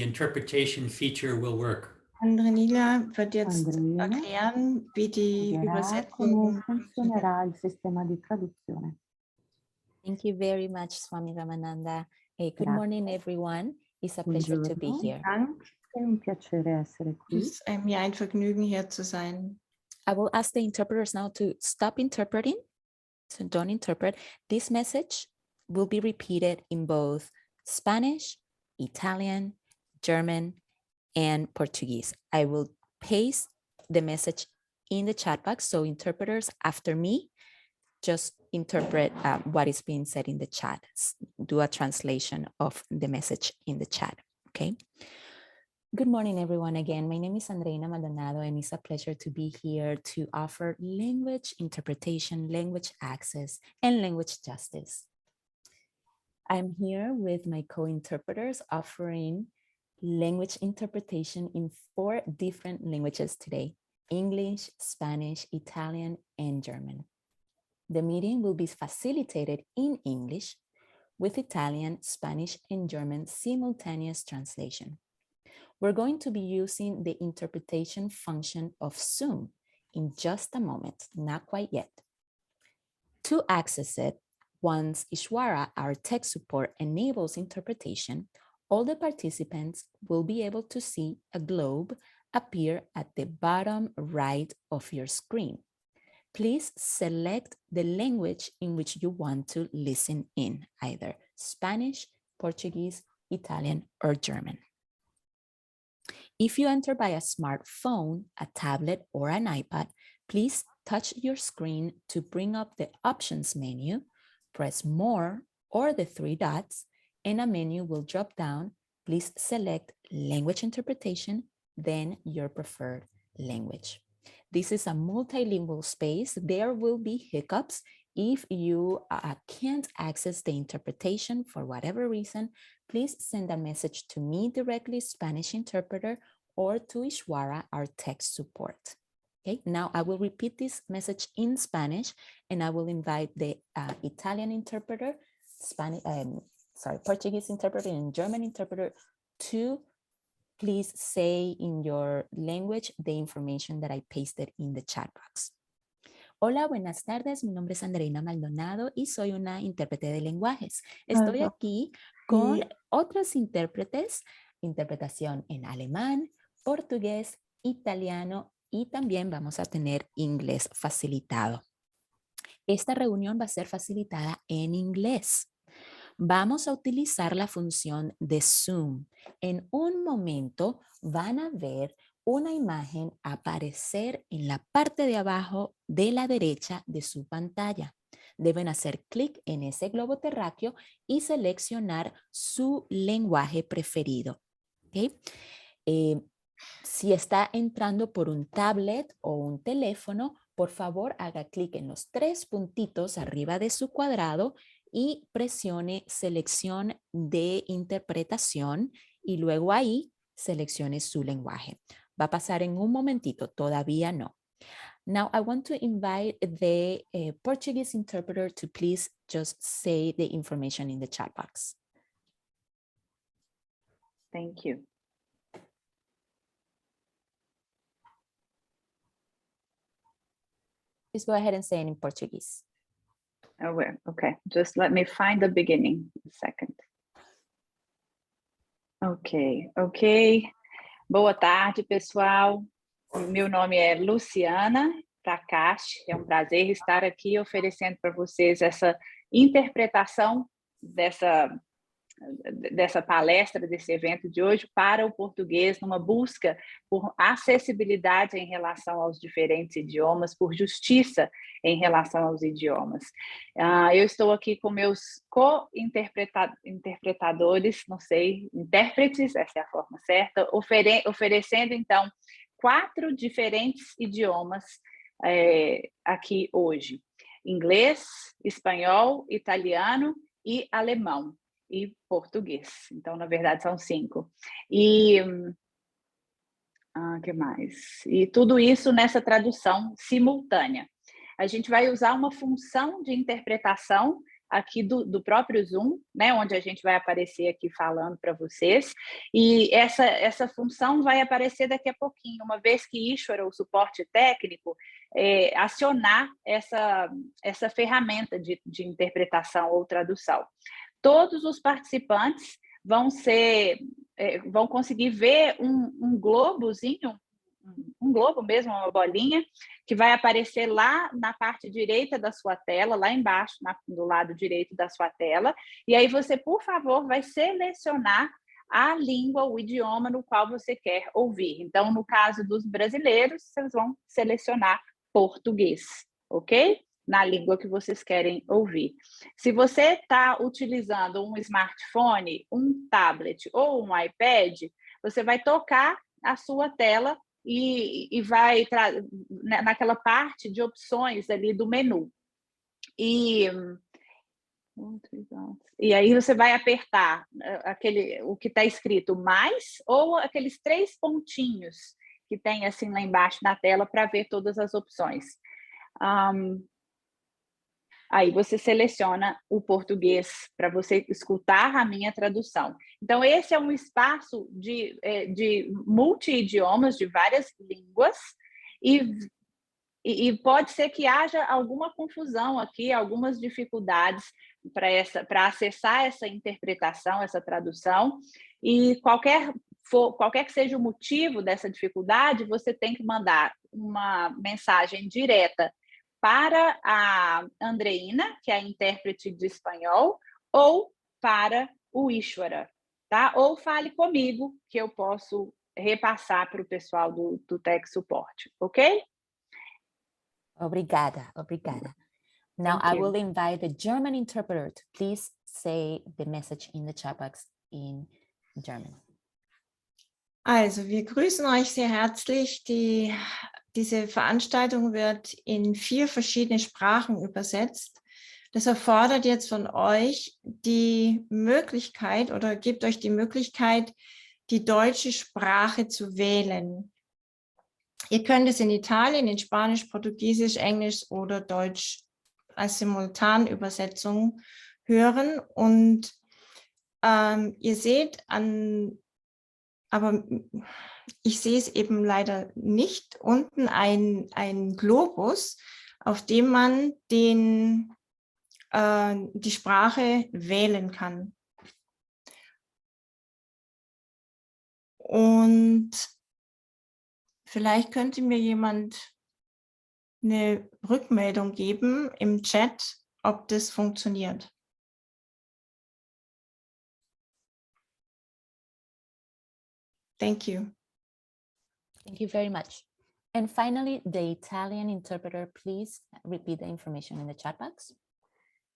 The interpretation feature will work. Andrea wird jetzt Andrea erklären, wie die spiegherà come Übersetzung funzionerà il sistema di traduzione. Thank you very much, Swami Ramananda. Good Grazie. morning, everyone. It's a pleasure to be here. È un piacere essere qui. Es ist mir ein Vergnügen, hier zu sein. I will ask the interpreters now to stop interpreting, so don't interpret. This message will be repeated in both Spanish, Italian, German, and Portuguese. I will paste the message in the chat box, so interpreters after me, just interpret what is being said in the chat. Do a translation of the message in the chat, okay? Good morning, everyone. Again, my name is Andreina Maldonado, and it's a pleasure to be here to offer language interpretation, language access, and language justice. I'm here with my co-interpreters offering language interpretation in 4 different languages today: English, Spanish, Italian, and German. The meeting will be facilitated in English with Italian, Spanish, and German simultaneous translation. We're going to be using the interpretation function of Zoom in just a moment, not quite yet. To access it, once Ishwara, our tech support, enables interpretation, all the participants will be able to see a globe appear at the bottom right of your screen. Please select the language in which you want to listen in, either Spanish, Portuguese, Italian, or German. If you enter by a smartphone, a tablet, or an iPad, please touch your screen to bring up the options menu, press more or the 3 dots, and a menu will drop down. Please select language interpretation, then your preferred language. This is a multilingual space. There will be hiccups. If you can't access the interpretation for whatever reason, please send a message to me directly, Spanish interpreter, or to Ishwara, our tech support. Okay, now I will repeat this message in Spanish, and I will invite the Italian interpreter, Portuguese interpreter, and German interpreter to please say in your language the information that I pasted in the chat box. Hola, buenas tardes. Mi nombre es Andreina Maldonado y soy una intérprete de lenguajes. Estoy aquí con otros intérpretes, interpretación en alemán, portugués, italiano y también vamos a tener inglés facilitado. Esta reunión va a ser facilitada en inglés. Vamos a utilizar la función de Zoom. En un momento van a ver una imagen aparecer en la parte de abajo de la derecha de su pantalla. Deben hacer clic en ese globo terráqueo y seleccionar su lenguaje preferido. ¿Okay? Si está entrando por un tablet o un teléfono, por favor haga clic en los 3 puntitos arriba de su cuadrado y presione selección de interpretación y luego ahí seleccione su lenguaje. Va a pasar en un momentito, todavía no. Now I want to invite the Portuguese interpreter to please just say the information in the chat box. Thank you. Please go ahead and say it in Portuguese. Oh, well, okay, just let me find the beginning a second. Ok. Boa tarde, pessoal. Meu nome é Luciana Takashi. É um prazer estar aqui oferecendo para vocês essa interpretação dessa palestra, desse evento de hoje para o português, numa busca por acessibilidade em relação aos diferentes idiomas, por justiça em relação aos idiomas. Eu estou aqui com meus co-interpretadores, não sei, intérpretes, essa é a forma certa, oferecendo então 4 diferentes idiomas aqui hoje: inglês, espanhol, italiano e alemão. E português. Então, na verdade, são 5. E que mais? E tudo isso nessa tradução simultânea. A gente vai usar uma função de interpretação aqui do próprio Zoom, né, onde a gente vai aparecer aqui falando para vocês, e essa função vai aparecer daqui a pouquinho, uma vez que Ishwara, o suporte técnico, acionar essa ferramenta de interpretação ou tradução. Todos os participantes vão conseguir ver um globozinho, um globo mesmo, uma bolinha, que vai aparecer lá na parte direita da sua tela, lá embaixo, do lado direito da sua tela, e aí você, por favor, vai selecionar a língua, o idioma no qual você quer ouvir. Então, no caso dos brasileiros, vocês vão selecionar português, ok? Na língua que vocês querem ouvir. Se você está utilizando um smartphone, um tablet ou um iPad, você vai tocar a sua tela e vai naquela parte de opções ali do menu. E aí você vai apertar o que está escrito mais ou aqueles 3 pontinhos que tem assim lá embaixo na tela para ver todas as opções. Aí você seleciona o português para você escutar a minha tradução. Então, esse é um espaço de multi-idiomas, de várias línguas, e pode ser que haja alguma confusão aqui, algumas dificuldades para acessar essa interpretação, essa tradução, e qualquer que seja o motivo dessa dificuldade, você tem que mandar uma mensagem direta para a Andreina, que é a intérprete de espanhol, ou para o Ishwara, tá? Ou fale comigo, que eu posso repassar para o pessoal do Tech Support, ok? Obrigada, obrigada. Now I will invite the German interpreter to please say the message in the chat box in German. Also, wir grüßen euch sehr herzlich. Diese Veranstaltung wird in 4 verschiedene Sprachen übersetzt. Das erfordert jetzt von euch die Möglichkeit oder gibt euch die Möglichkeit, die deutsche Sprache zu wählen. Ihr könnt es in Italien, in Spanisch, Portugiesisch, Englisch oder Deutsch als Simultanübersetzung hören. Und ihr seht aber ich sehe es eben leider nicht, unten ein Globus, auf dem man die Sprache wählen kann. Und vielleicht könnte mir jemand eine Rückmeldung geben im Chat, ob das funktioniert. Thank you. Thank you very much. And finally, the Italian interpreter, please repeat the information in the chat box.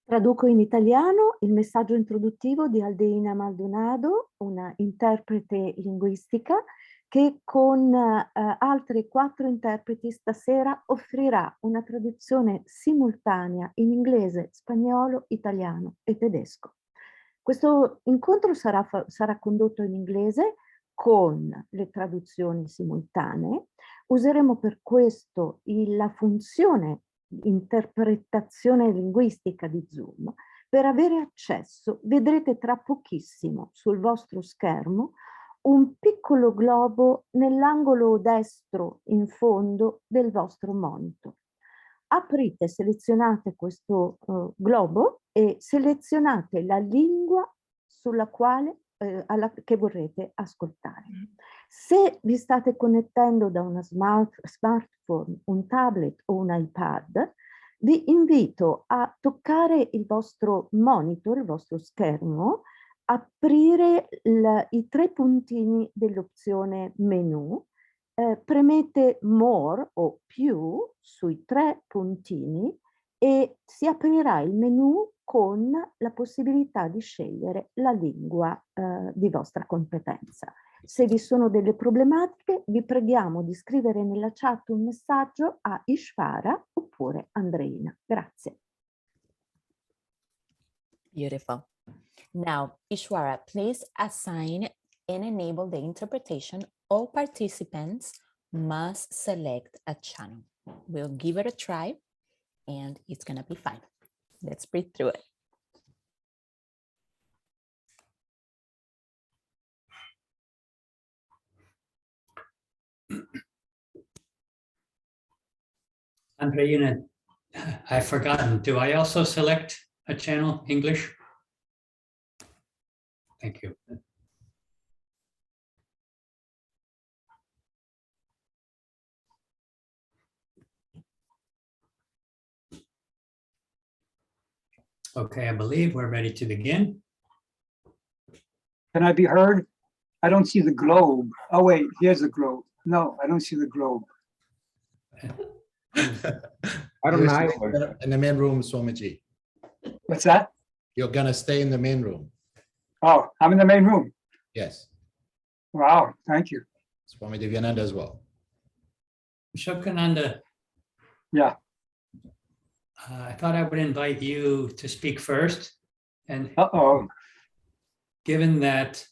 Traduco in italiano il messaggio introduttivo di Aldeina Maldonado, una interprete linguistica che con altri 4 interpreti stasera offrirà una traduzione simultanea in inglese, spagnolo, italiano e tedesco. Questo incontro sarà condotto in inglese con le traduzioni simultanee. Useremo per questo la funzione interpretazione linguistica di Zoom. Per avere accesso, vedrete tra pochissimo sul vostro schermo un piccolo globo nell'angolo destro in fondo del vostro monitor. Aprite, selezionate questo globo e selezionate la lingua sulla quale che vorrete ascoltare. Se vi state connettendo da una smartphone, un tablet o un iPad, vi invito a toccare il vostro monitor, il vostro schermo, aprire i 3 puntini dell'opzione menu, premete More o più sui 3 puntini e si aprirà il menu con la possibilità di scegliere la lingua di vostra competenza. Se vi sono delle problematiche, vi preghiamo di scrivere nella chat un messaggio a Ishvara oppure Andreina. Grazie. Beautiful. Now, Ishwara, please assign and enable the interpretation. All participants must select a channel. We'll give it a try and it's going to be fine. Let's breathe through it. Andreina, I've forgotten. Do I also select a channel, English? Thank you. Okay, I believe we're ready to begin. Can I be heard? I don't see the globe. Oh, wait, here's the globe. No, I don't see the globe. I don't know. In the main room, Swamiji. What's that? You're gonna stay in the main room. Oh, I'm in the main room. Yes. Wow, thank you. Swami Divyananda as well. Asokananda, Yeah. I thought I would invite you to speak first. And Uh-oh. given that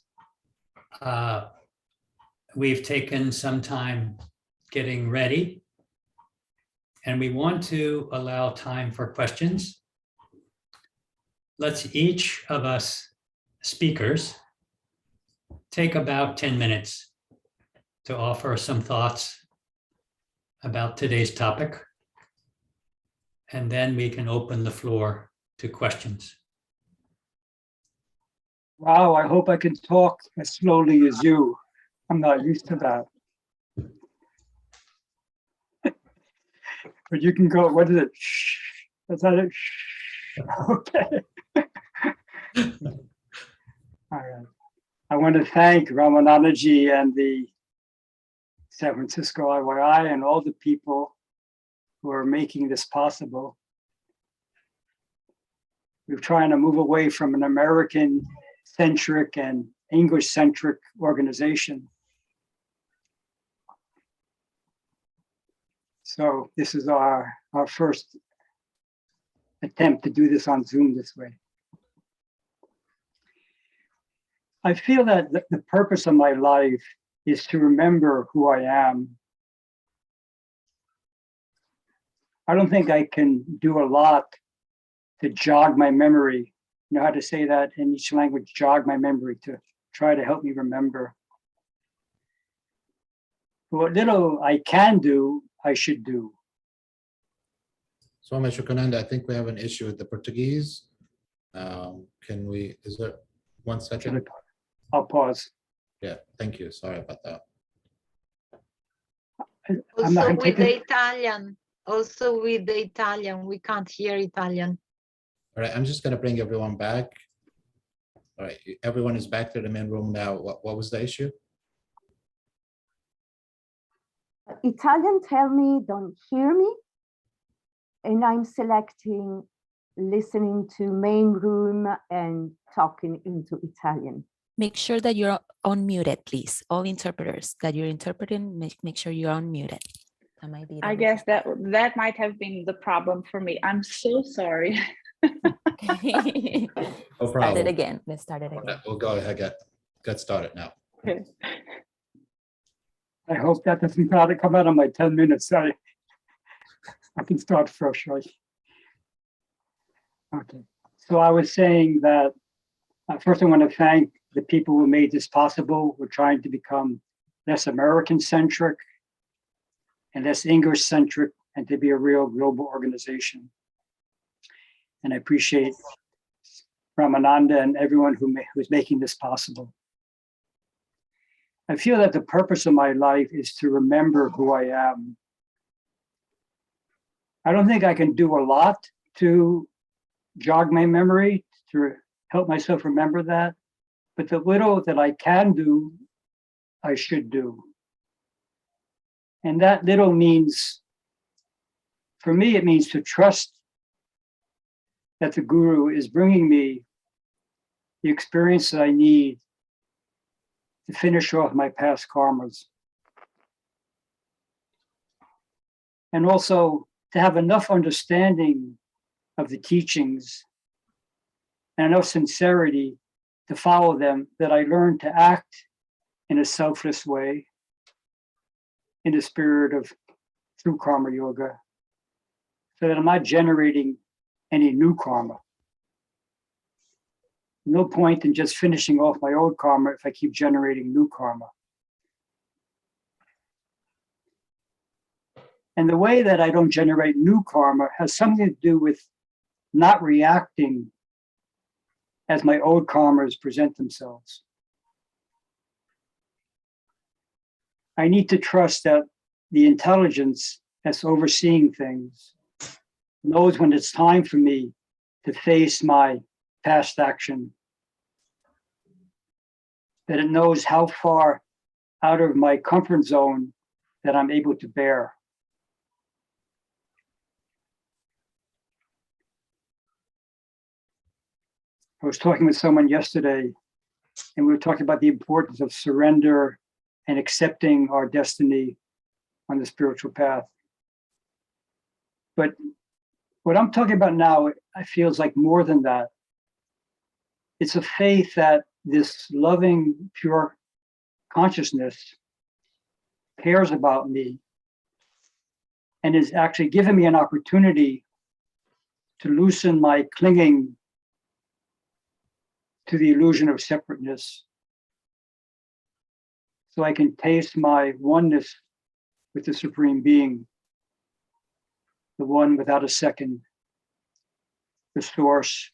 we've taken some time getting ready, and we want to allow time for questions, let's each of us speakers take about 10 minutes to offer some thoughts about today's topic, and then we can open the floor to questions. Wow, I hope I can talk as slowly as you. I'm not used to that. But you can go, what is it? Shh. Is that it? Shh. Okay. All right. I want to thank Ramananda ji and the San Francisco IYI and all the people who are making this possible. We're trying to move away from an American-centric and English-centric organization. So this is our first attempt to do this on Zoom this way. I feel that the purpose of my life is to remember who I am. I don't think I can do a lot to jog my memory. You know how to say that in each language, jog my memory, to try to help me remember. What little I can do, I should do. Swami Asokananda, I think we have an issue with the Portuguese. Is there 1 second? I'll pause. Yeah, thank you. Sorry about that. I'm not Also gonna with take the it. Italian, also with the Italian, we can't hear Italian. All right, I'm just gonna bring everyone back. All right, everyone is back to the main room now. What was the issue? Italian tell me don't hear me, and I'm selecting listening to main room and talking into Italian. Make sure that you're unmuted, please. All interpreters that you're interpreting, make sure you're unmuted. That might be. I guess that might have been the problem for me. I'm so sorry. Okay. No Start problem. it again. Let's start it again. We'll go ahead, get started now. Okay. I hope that doesn't come out of my 10 minutes. I can start fresh, right? Okay. So I was saying that first I want to thank the people who made this possible. We're trying to become less American-centric and less English-centric, and to be a real global organization. And I appreciate Ramananda and everyone who's making this possible. I feel that the purpose of my life is to remember who I am. I don't think I can do a lot to jog my memory, to help myself remember that, but the little that I can do, I should do. And that little means, for me, it means to trust that the Guru is bringing me the experience that I need to finish off my past karmas. And also to have enough understanding of the teachings and enough sincerity to follow them that I learn to act in a selfless way, in the spirit of true karma yoga, so that I'm not generating any new karma. No point in just finishing off my old karma if I keep generating new karma. And the way that I don't generate new karma has something to do with not reacting as my old karmas present themselves. I need to trust that the intelligence that's overseeing things knows when it's time for me to face my past action, that it knows how far out of my comfort zone that I'm able to bear. I was talking with someone yesterday, and we were talking about the importance of surrender and accepting our destiny on the spiritual path. But what I'm talking about now, it feels like more than that. It's a faith that this loving, pure consciousness cares about me and is actually giving me an opportunity to loosen my clinging to the illusion of separateness, so I can taste my oneness with the Supreme Being, the one without a second, the source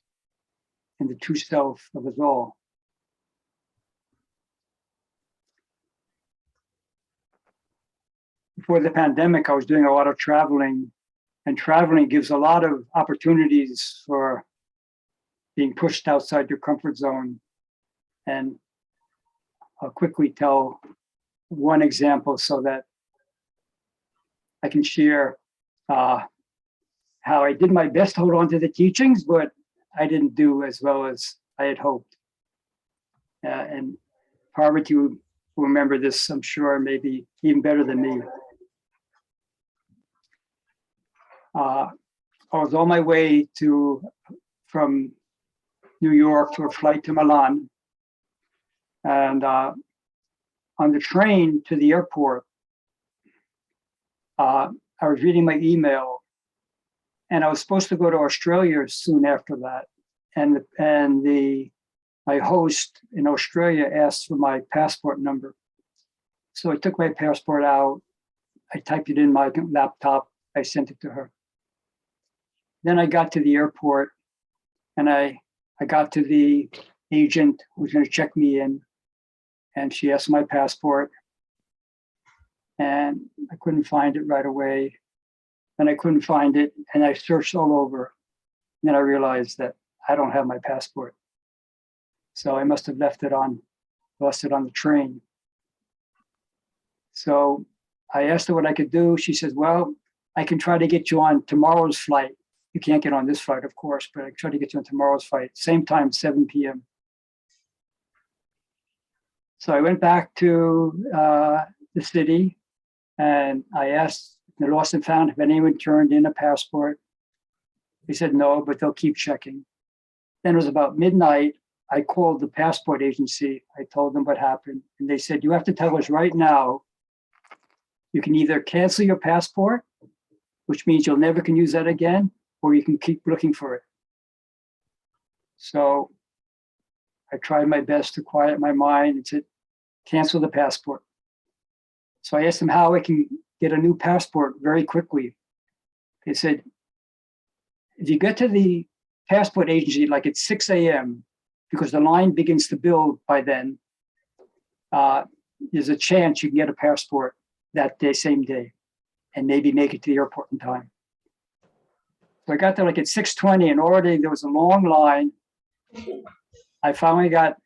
and the true self of us all. Before the pandemic, I was doing a lot of traveling, and traveling gives a lot of opportunities for being pushed outside your comfort zone. And I'll quickly tell one example so that I can share how I did my best to hold on to the teachings, but I didn't do as well as I had hoped. And Parvati will remember this, I'm sure, maybe even better than me. I was on my way from New York to a flight to Milan. And on the train to the airport, I was reading my email, and I was supposed to go to Australia soon after that. And my host in Australia asked for my passport number. So I took my passport out, I typed it in my laptop, I sent it to her. Then I got to the airport, and I got to the agent who was going to check me in, and she asked my passport, and I couldn't find it right away. And I couldn't find it, and I searched all over. And then I realized that I don't have my passport. So I must have lost it on the train. So I asked her what I could do. She says, well, I can try to get you on tomorrow's flight. You can't get on this flight, of course, but I can try to get you on tomorrow's flight, same time, 7 p.m. So I went back to the city, and I asked the lost and found if anyone turned in a passport. They said no, but they'll keep checking. Then it was about midnight. I called the passport agency. I told them what happened, and they said, you have to tell us right now. You can either cancel your passport, which means you'll never can use that again, or you can keep looking for it. So I tried my best to quiet my mind and said, cancel the passport. So I asked them how I can get a new passport very quickly. They said, if you get to the passport agency like at 6 a.m., because the line begins to build by then, there's a chance you can get a passport that day, same day, and maybe make it to the airport in time. So I got there like at 6:20, and already there was a long line. I finally got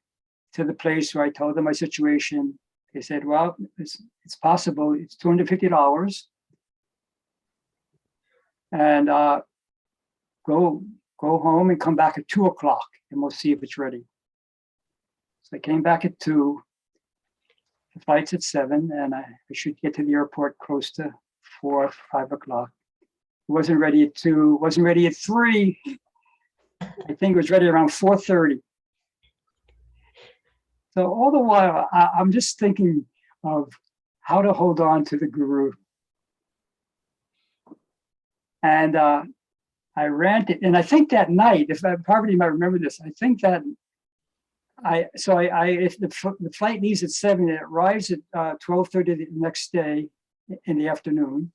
to the place where I told them my situation. They said, well, it's possible. It's $250. And go home and come back at 2 o'clock, and we'll see if it's ready. So I came back at 2. The flight's at 7, and I should get to the airport close to 4, 5 o'clock. It wasn't ready at 2, wasn't ready at 3. I think it was ready around 4:30. So all the while, I'm just thinking of how to hold on to the Guru. And I ranted, and I think that night, if Parvati might remember this, I think that if the flight leaves at 7, it arrives at 12:30 the next day in the afternoon.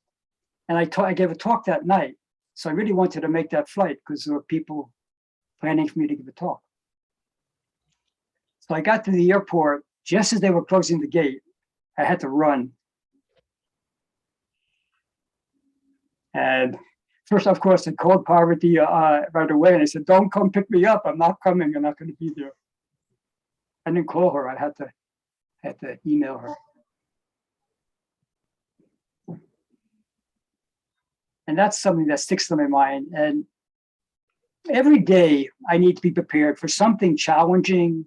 And I gave a talk that night. So I really wanted to make that flight because there were people planning for me to give a talk. So I got to the airport just as they were closing the gate. I had to run. And first, of course, I called Parvati right away. And I said, don't come pick me up. I'm not coming. I'm not going to be there. I didn't call her. I had to email her. And that's something that sticks to my mind. And every day I need to be prepared for something challenging,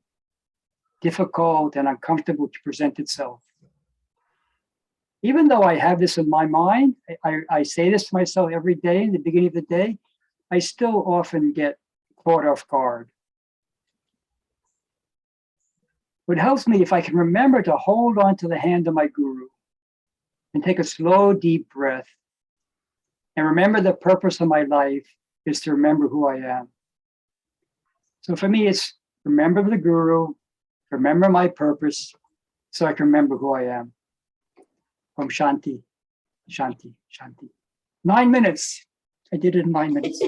difficult, and uncomfortable to present itself. Even though I have this in my mind, I say this to myself every day in the beginning of the day, I still often get caught off guard. What helps me if I can remember to hold on to the hand of my guru and take a slow, deep breath and remember the purpose of my life is to remember who I am. So for me, it's remember the guru, remember my purpose, so I can remember who I am. Om Shanti, Shanti, Shanti. 9 minutes. I did it in 9 minutes.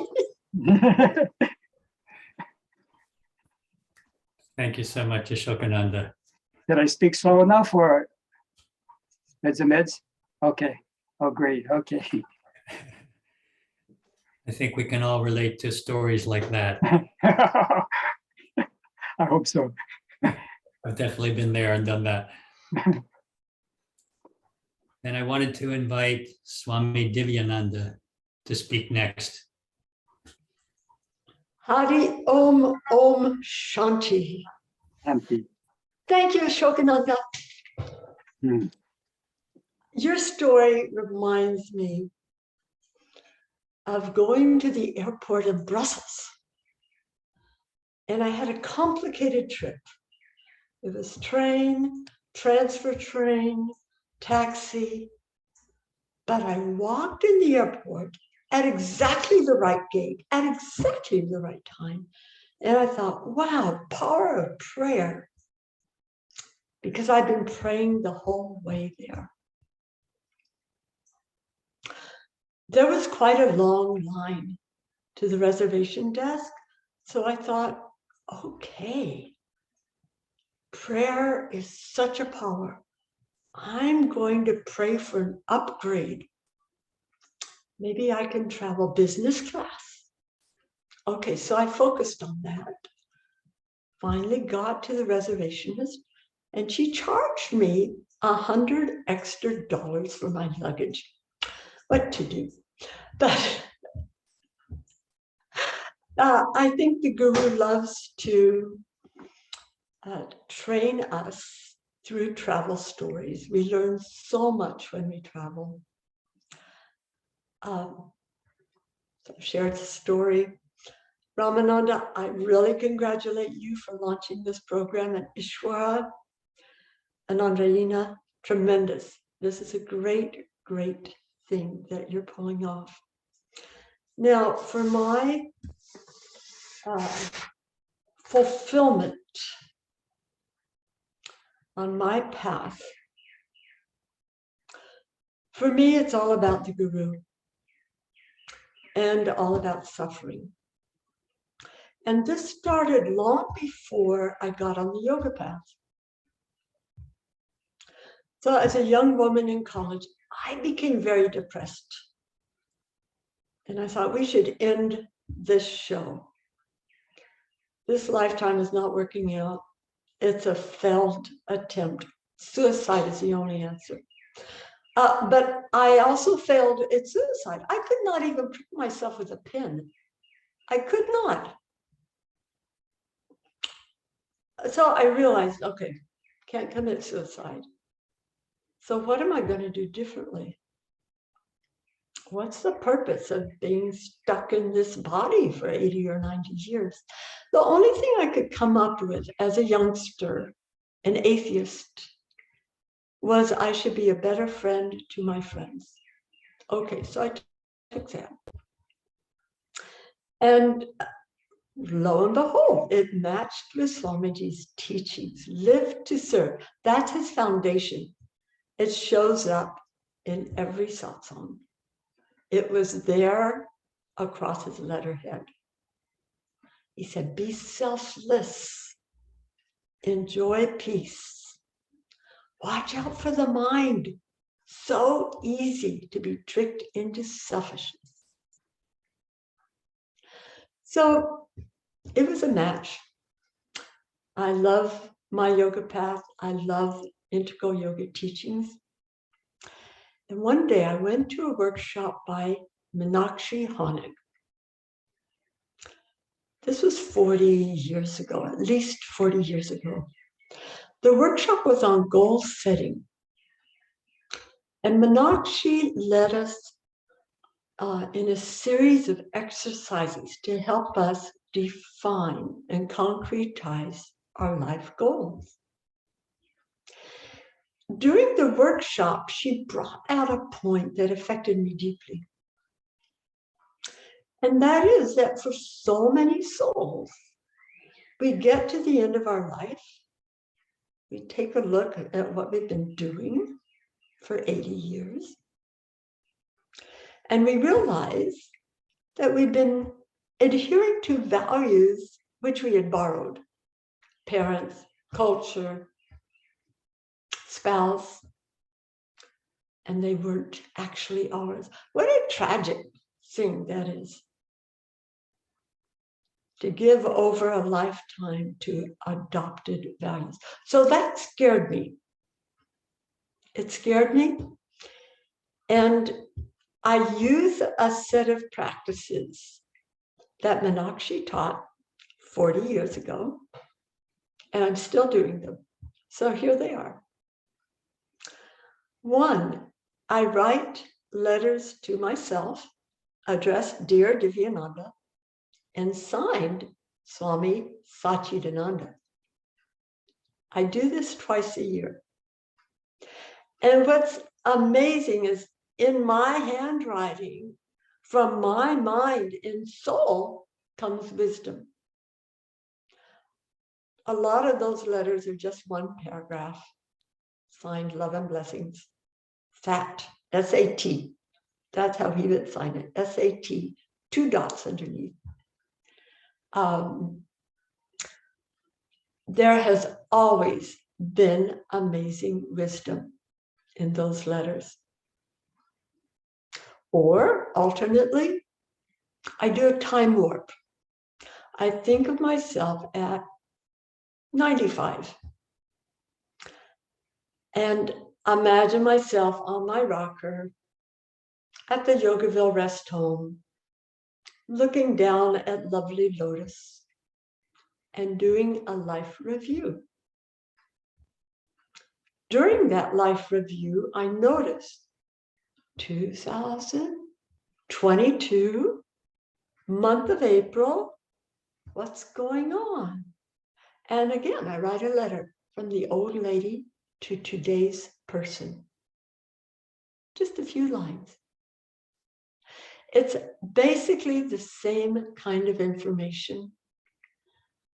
Thank you so much, Asokananda. Did I speak slow enough or meds? Okay. Oh, great. Okay. I think we can all relate to stories like that. I hope so. I've definitely been there and done that. And I wanted to invite Swami Divyananda to speak next. Hari Om Om Shanti. Empty. Thank you, Asokananda. Hmm. Your story reminds me of going to the airport in Brussels. And I had a complicated trip. It was train, transfer train, taxi. But I walked in the airport at exactly the right gate, at exactly the right time. And I thought, wow, power of prayer. Because I've been praying the whole way there. There was quite a long line to the reservation desk. So I thought, okay, prayer is such a power. I'm going to pray for an upgrade. Maybe I can travel business class. Okay, so I focused on that. Finally got to the reservationist, and she charged me $100 extra for my luggage. What to do? But I think the guru loves to train us through travel stories. We learn so much when we travel. So I've shared the story. Ramananda, I really congratulate you for launching this program, and Ishwara and Andreina, tremendous. This is a great, great thing that you're pulling off. Now, for my fulfillment on my path, for me, it's all about the guru and all about suffering. And this started long before I got on the yoga path. So as a young woman in college, I became very depressed. And I thought we should end this show. This lifetime is not working out. It's a failed attempt. Suicide is the only answer. But I also failed at suicide. I could not even prick myself with a pin. I could not. So I realized, okay, can't commit suicide. So what am I going to do differently? What's the purpose of being stuck in this body for 80 or 90 years? The only thing I could come up with as a youngster, an atheist, was I should be a better friend to my friends. Okay, so I took that. And lo and behold, it matched with Swamiji's teachings. Live to serve. That's his foundation. It shows up in every satsang. It was there across his letterhead. He said, be selfless, enjoy peace, watch out for the mind. So easy to be tricked into selfishness. So it was a match. I love my yoga path. I love integral yoga teachings. And one day I went to a workshop by Meenakshi Honig. This was 40 years ago, at least 40 years ago. The workshop was on goal setting. And Meenakshi led us in a series of exercises to help us define and concretize our life goals. During the workshop, she brought out a point that affected me deeply. And that is that for so many souls, we get to the end of our life, we take a look at what we've been doing for 80 years, and we realize that we've been adhering to values which we had borrowed, parents, culture, spouse, and they weren't actually ours. What a tragic thing that is, to give over a lifetime to adopted values. So that scared me. It scared me. And I use a set of practices that Meenakshi taught 40 years ago, and I'm still doing them. So here they are. 1, I write letters to myself addressed Dear Divyananda and signed Swami Satsang. I do this twice a year. And what's amazing is in my handwriting, from my mind and soul comes wisdom. A lot of those letters are just one paragraph, signed love and blessings. Sat, S-A-T. That's how he would sign it, S-A-T, 2 dots underneath. There has always been amazing wisdom in those letters. Or alternately, I do a time warp. I think of myself at 95 and imagine myself on my rocker at the Yogaville rest home, looking down at lovely lotus and doing a life review. During that life review, I noticed 2022, month of April, what's going on? And again, I write a letter from the old lady to today's person. Just a few lines. It's basically the same kind of information,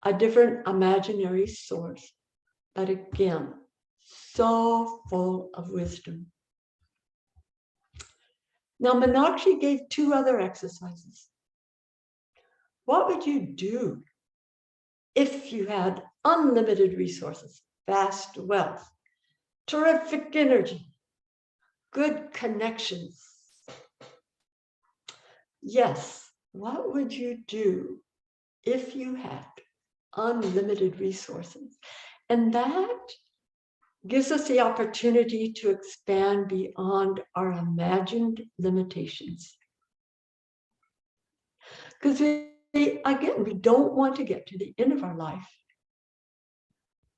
a different imaginary source, but again, so full of wisdom. Now, Meenakshi gave 2 other exercises. What would you do if you had unlimited resources, vast wealth, terrific energy, good connections? Yes, what would you do if you had unlimited resources? And that gives us the opportunity to expand beyond our imagined limitations. Because we don't want to get to the end of our life.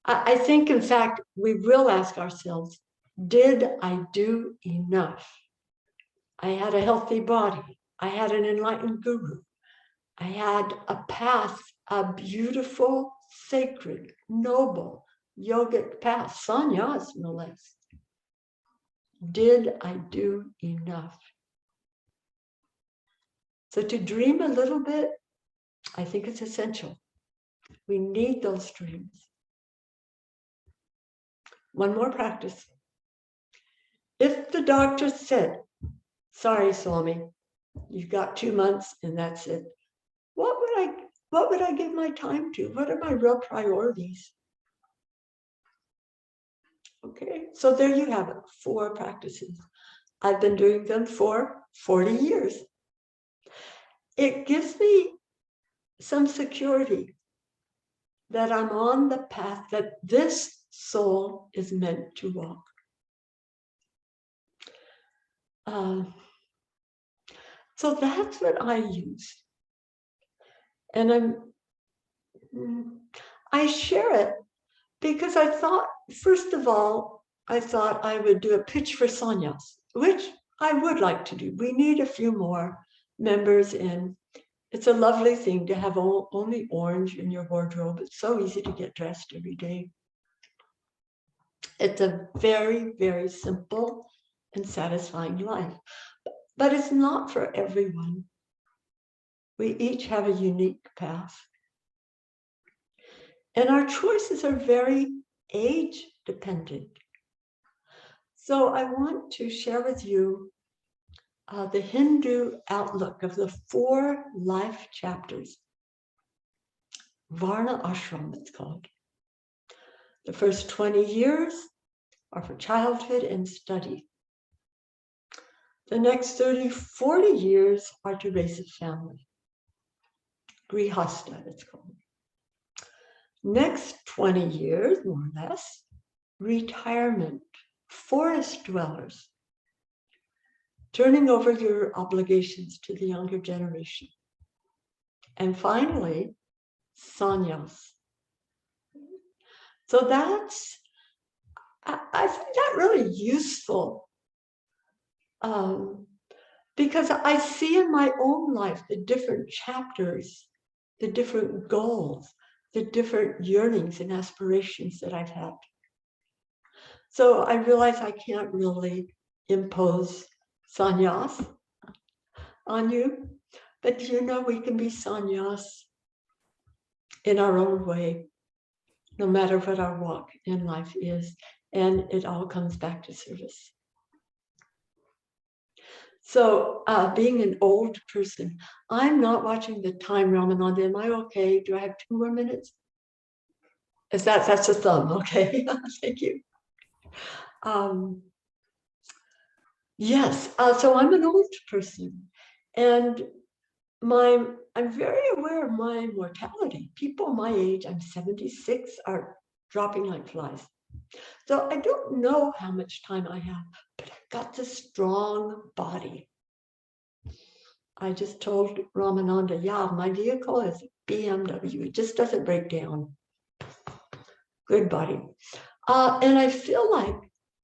I think, in fact, we will ask ourselves, did I do enough? I had a healthy body. I had an enlightened guru. I had a path, a beautiful, sacred, noble, yogic path, sannyas no less. Did I do enough? So to dream a little bit, I think it's essential. We need those dreams. One more practice. If the doctor said, sorry, Swami, You've got 2 months and that's it. What would I give my time to? What are my real priorities? Okay, so there you have it, 4 practices. I've been doing them for 40 years. It gives me some security that I'm on the path that this soul is meant to walk. So that's what I use. And I share it because I thought, first of all, I thought I would do a pitch for sannyas, which I would like to do. We need a few more members in. It's a lovely thing to have only orange in your wardrobe. It's so easy to get dressed every day. It's a very, very simple and satisfying life. But it's not for everyone. We each have a unique path. And our choices are very age dependent. So I want to share with you the Hindu outlook of the 4 life chapters. Varna Ashram, it's called. The first 20 years are for childhood and study. The next 30, 40 years are to raise a family. Grihasta, it's called. Next 20 years, more or less, retirement, forest dwellers, turning over your obligations to the younger generation. And finally, sannyas. So that's, I find that really useful because I see in my own life the different chapters, the different goals, the different yearnings and aspirations that I've had. So I realize I can't really impose sannyas on you, but you know, we can be sannyas in our own way, no matter what our walk in life is, and it all comes back to service. So being an old person, I'm not watching the time, Ramananda. Am I okay? Do I have 2 more minutes? That's a thumb, okay? Thank you. Yes, so I'm an old person, and I'm very aware of my mortality. People my age, I'm 76, are dropping like flies. So I don't know how much time I have, but I've got this strong body. I just told Ramananda, yeah, my vehicle is a BMW. It just doesn't break down. Good body. And I feel like,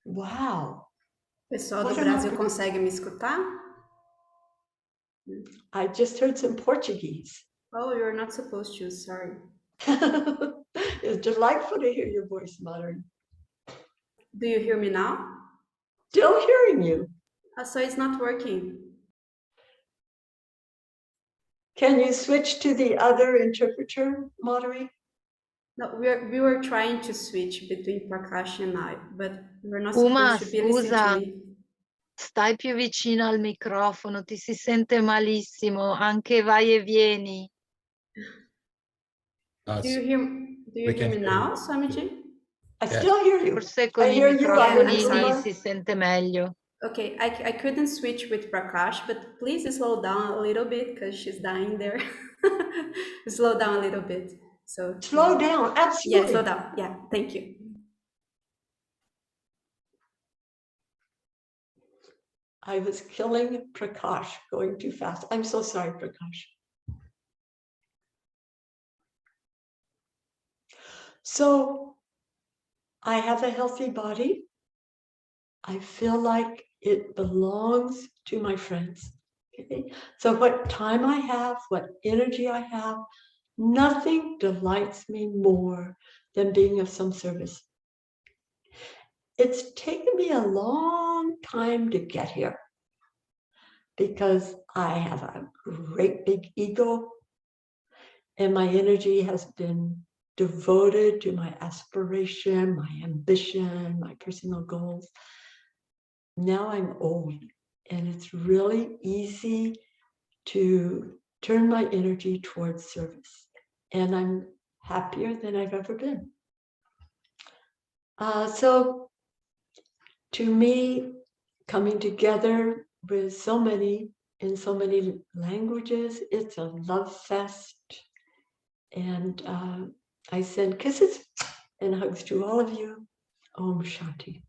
wow. Pessoal do Brasil consegue me escutar? I just heard some Portuguese. Oh, you're not supposed to, sorry. It's delightful to hear your voice, Modern. Do you hear me now? Still hearing you. So it's not working. Can you switch to the other interpreter, Madhuri? No, we were trying to switch between Prakash and I, but we're not supposed to be listening to me. Stai più vicino al microfono, ti si sente malissimo, anche vai e vieni. Do you hear me now, Swamiji? I still hear you. Forse con i microfoni si sente meglio. Okay, I couldn't switch with Prakash, but please slow down a little bit because she's dying there. Slow down a little bit. So slow down, absolutely. Yeah, slow down. Yeah, thank you. I was killing Prakash, going too fast. I'm so sorry, Prakash. So I have a healthy body. I feel like it belongs to my friends. Okay? So what time I have, what energy I have, nothing delights me more than being of some service. It's taken me a long time to get here because I have a great big ego and my energy has been devoted to my aspiration, my ambition, my personal goals. Now I'm old and it's really easy to turn my energy towards service. And I'm happier than I've ever been. So to me, coming together with so many in so many languages, it's a love fest. And I send kisses and hugs to all of you. Om Shanti.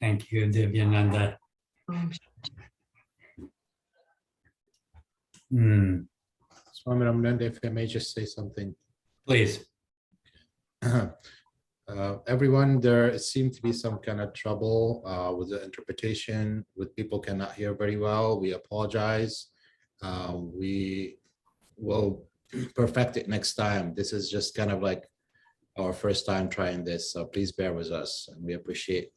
Thank you, Divyananda. Om Swami Ramananda, if I may just say something. Please. Everyone, there seemed to be some kind of trouble with the interpretation, with people cannot hear very well. We apologize. We will perfect it next time. This is just kind of like our first time trying this, so please bear with us, and we appreciate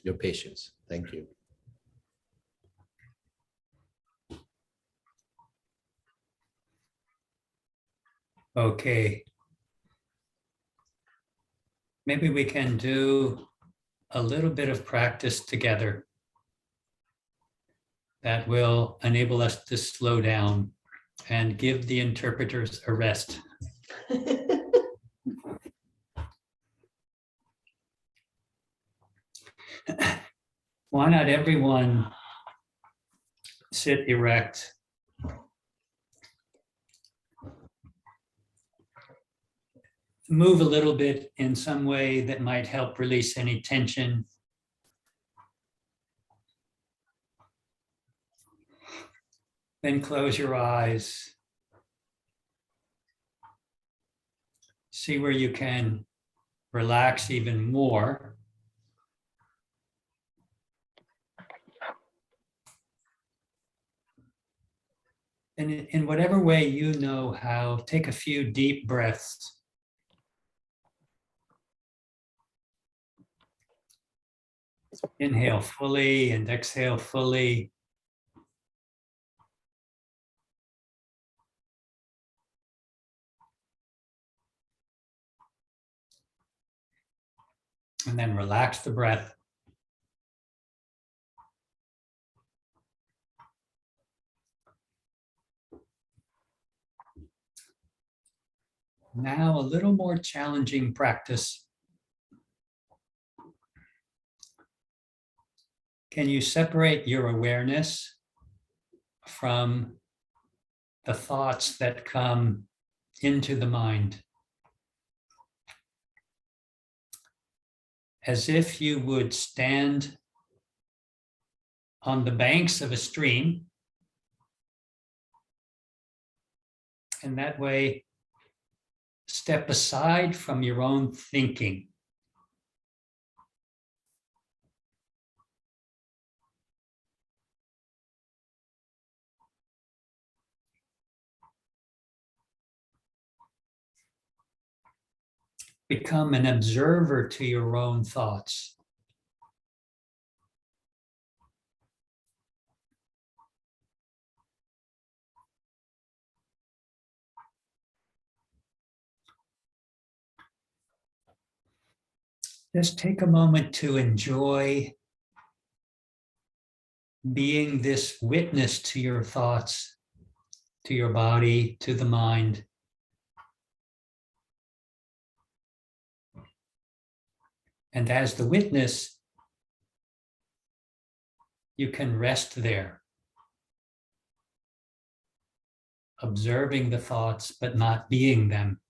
your patience. Thank you. Okay. Maybe we can do a little bit of practice together that will enable us to slow down and give the interpreters a rest. Why not everyone sit erect? Move a little bit in some way that might help release any tension. Then close your eyes. See where you can relax even more. And in whatever way you know how, take a few deep breaths. Inhale fully and exhale fully. And then relax the breath. Now a little more challenging practice. Can you separate your awareness from the thoughts that come into the mind? As if you would stand on the banks of a stream, and that way step aside from your own thinking. Become an observer to your own thoughts. Just take a moment to enjoy being this witness to your thoughts, to your body, to the mind. And as the witness, you can rest there, observing the thoughts, but not being them.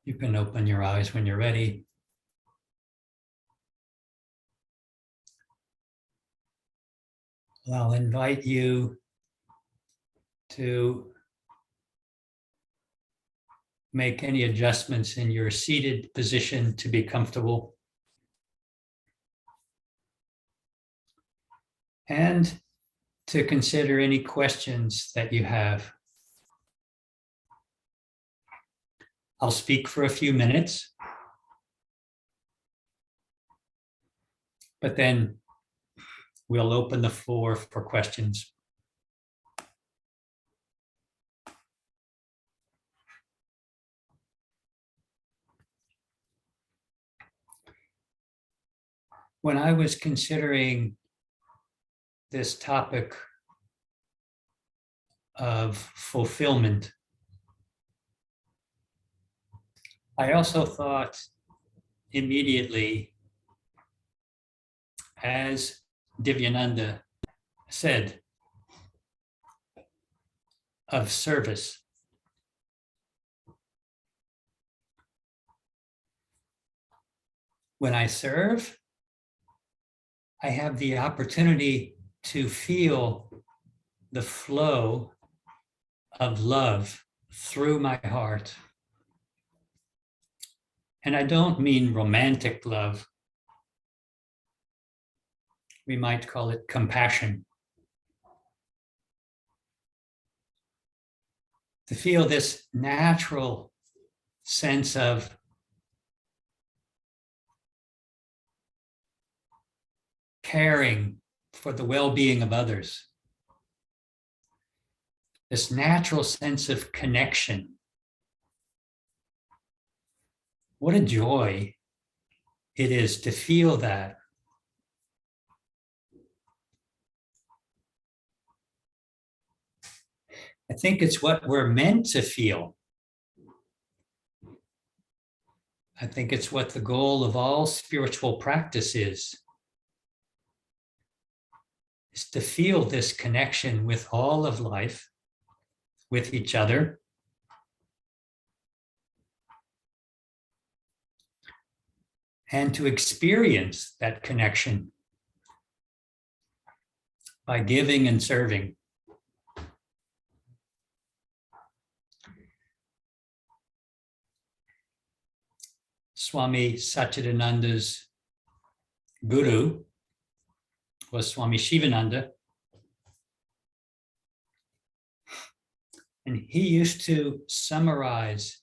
You can open your eyes when you're ready. I'll invite you to make any adjustments in your seated position to be comfortable. And to consider any questions that you have. I'll speak for a few minutes, but then we'll open the floor for questions. When I was considering this topic of fulfillment, I also thought immediately, as Divyananda said, of service. When I serve, I have the opportunity to feel the flow of love through my heart. And I don't mean romantic love. We might call it compassion. To feel this natural sense of caring for the well-being of others. This natural sense of connection. What a joy it is to feel that. I think it's what we're meant to feel. I think it's what the goal of all spiritual practice is to feel this connection with all of life, with each other, and to experience that connection by giving and serving. Swami Satchidananda's guru was Swami Shivananda. And he used to summarize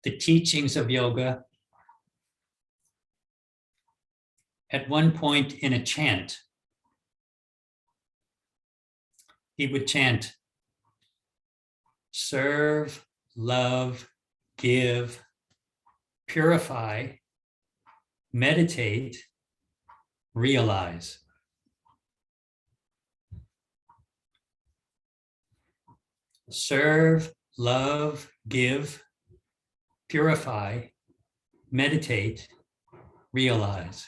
the teachings of yoga at one point in a chant. He would chant, serve, love, give, purify, meditate, realize. Serve, love, give, purify, meditate, realize.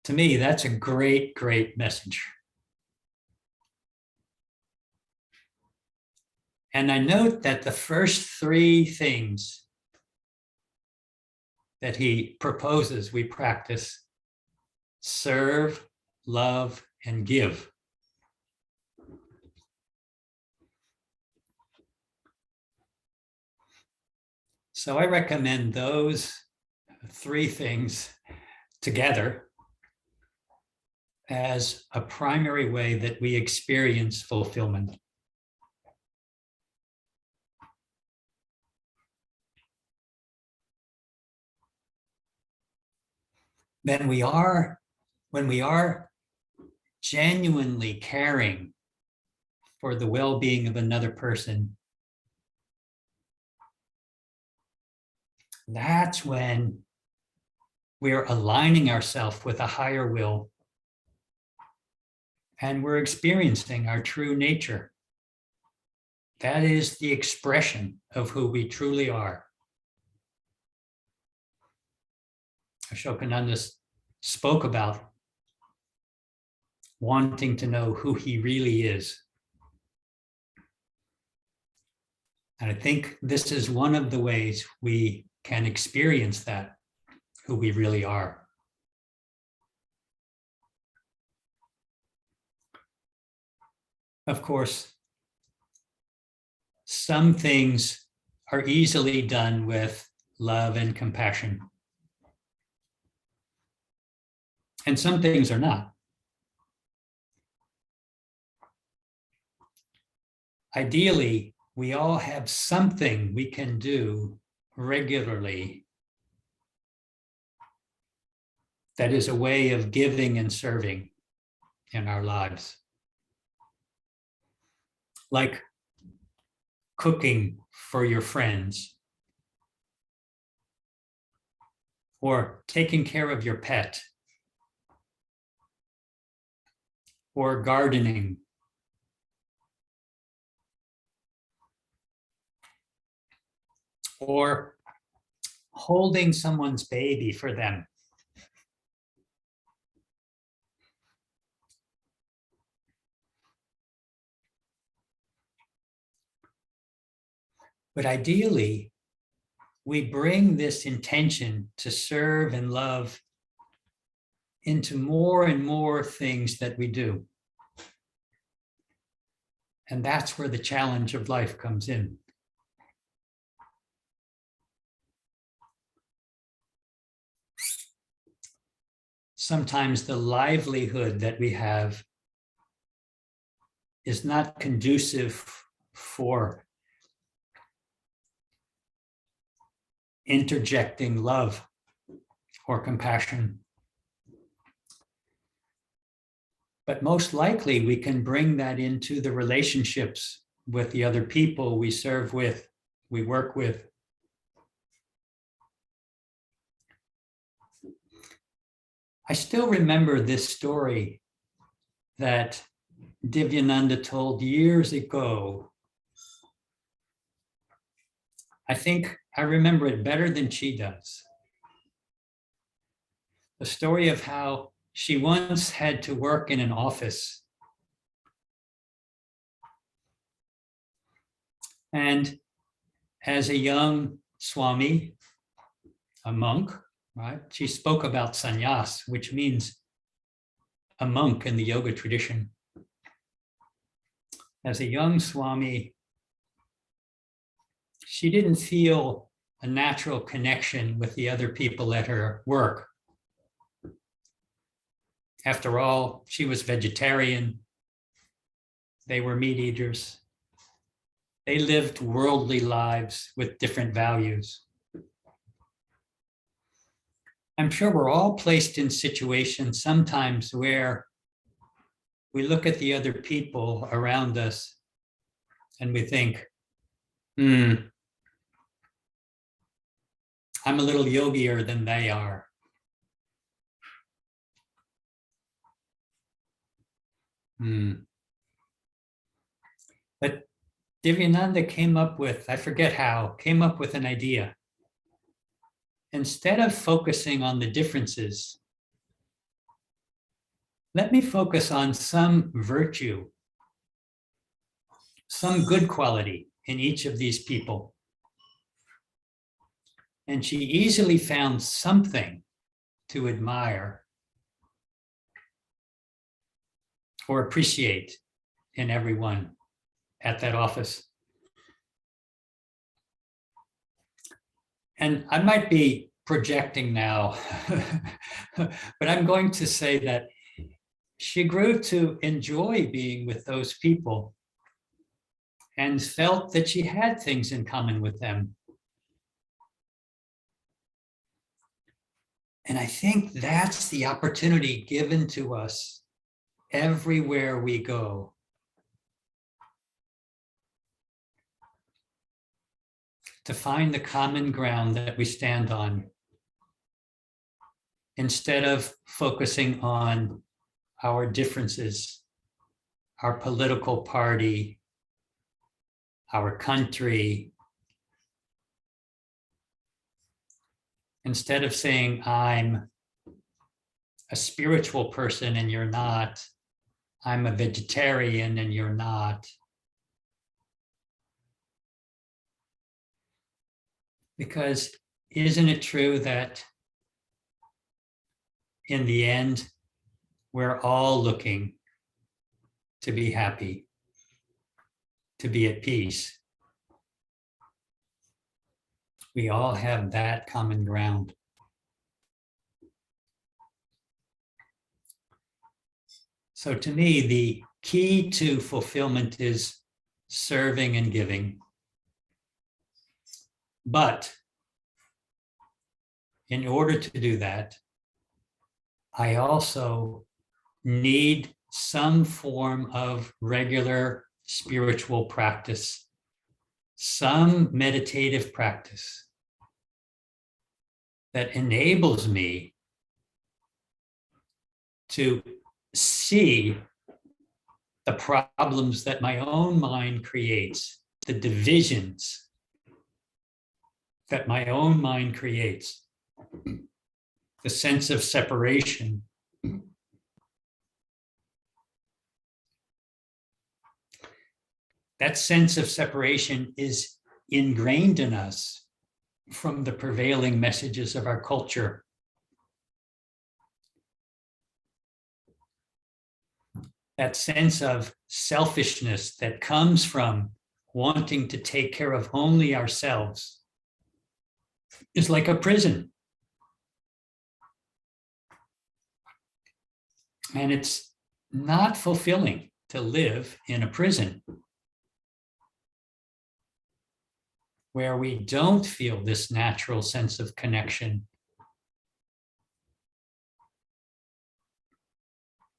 To me, that's a great, great message. And I note that the first three things that he proposes we practice: serve, love, and give. So I recommend those three things together as a primary way that we experience fulfillment. When we are genuinely caring for the well-being of another person, that's when we're aligning ourselves with a higher will and we're experiencing our true nature. That is the expression of who we truly are. Asokananda spoke about wanting to know who he really is. And I think this is one of the ways we can experience that, who we really are. Of course, some things are easily done with love and compassion. And some things are not. Ideally, we all have something we can do regularly that is a way of giving and serving in our lives. Like cooking for your friends, or taking care of your pet, or gardening, or holding someone's baby for them. But ideally, we bring this intention to serve and love into more and more things that we do. And that's where the challenge of life comes in. Sometimes the livelihood that we have is not conducive for interjecting love or compassion. But most likely we can bring that into the relationships with the other people we serve with, we work with. I still remember this story that Divyananda told years ago. I think I remember it better than she does. The story of how she once had to work in an office. And as a young Swami, a monk, right? She spoke about sannyas, which means a monk in the yoga tradition. As a young Swami, she didn't feel a natural connection with the other people at her work. After all, she was vegetarian. They were meat eaters. They lived worldly lives with different values. I'm sure we're all placed in situations sometimes where we look at the other people around us and we think, I'm a little yogier than they are. But Divyananda came up with, I forget how, came up with an idea. Instead of focusing on the differences, let me focus on some virtue, some good quality in each of these people. And she easily found something to admire or appreciate in everyone at that office. And I might be projecting now, but I'm going to say that she grew to enjoy being with those people and felt that she had things in common with them. And I think that's the opportunity given to us everywhere we go. To find the common ground that we stand on, instead of focusing on our differences, our political party, our country, instead of saying, I'm a spiritual person and you're not, I'm a vegetarian and you're not. Because isn't it true that in the end, we're all looking to be happy, to be at peace? We all have that common ground. So to me, the key to fulfillment is serving and giving. But in order to do that, I also need some form of regular spiritual practice, some meditative practice that enables me to see the problems that my own mind creates, the divisions that my own mind creates, the sense of separation. That sense of separation is ingrained in us from the prevailing messages of our culture. That sense of selfishness that comes from wanting to take care of only ourselves is like a prison. And it's not fulfilling to live in a prison where we don't feel this natural sense of connection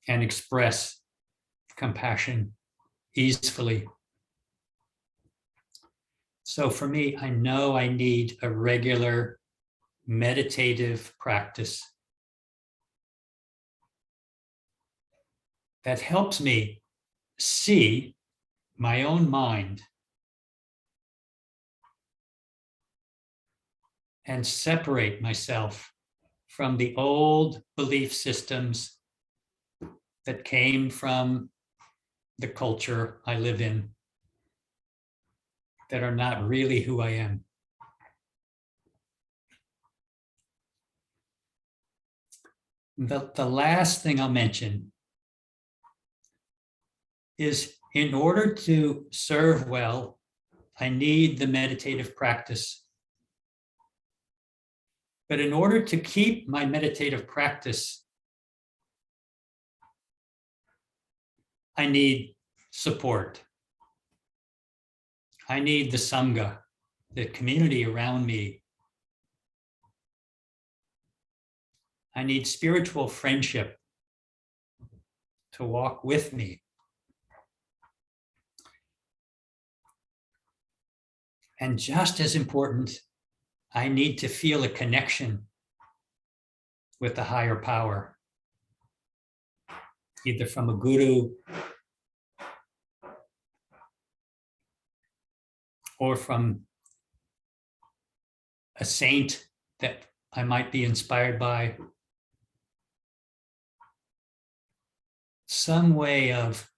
and express compassion easily. So for me, I know I need a regular meditative practice that helps me see my own mind and separate myself from the old belief systems that came from the culture I live in that are not really who I am. The last thing I'll mention is, in order to serve well, I need the meditative practice. But in order to keep my meditative practice, I need support. I need the Sangha, the community around me. I need spiritual friendship to walk with me. And just as important, I need to feel a connection with the higher power, either from a guru or from a saint that I might be inspired by. Some way of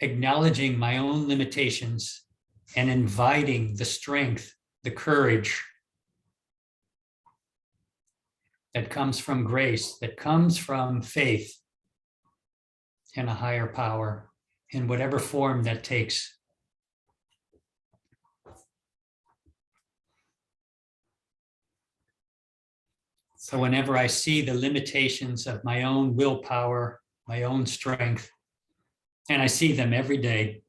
acknowledging my own limitations and inviting the strength, the courage that comes from grace, that comes from faith in a higher power, in whatever form that takes. So whenever I see the limitations of my own willpower, my own strength, and I see them every day,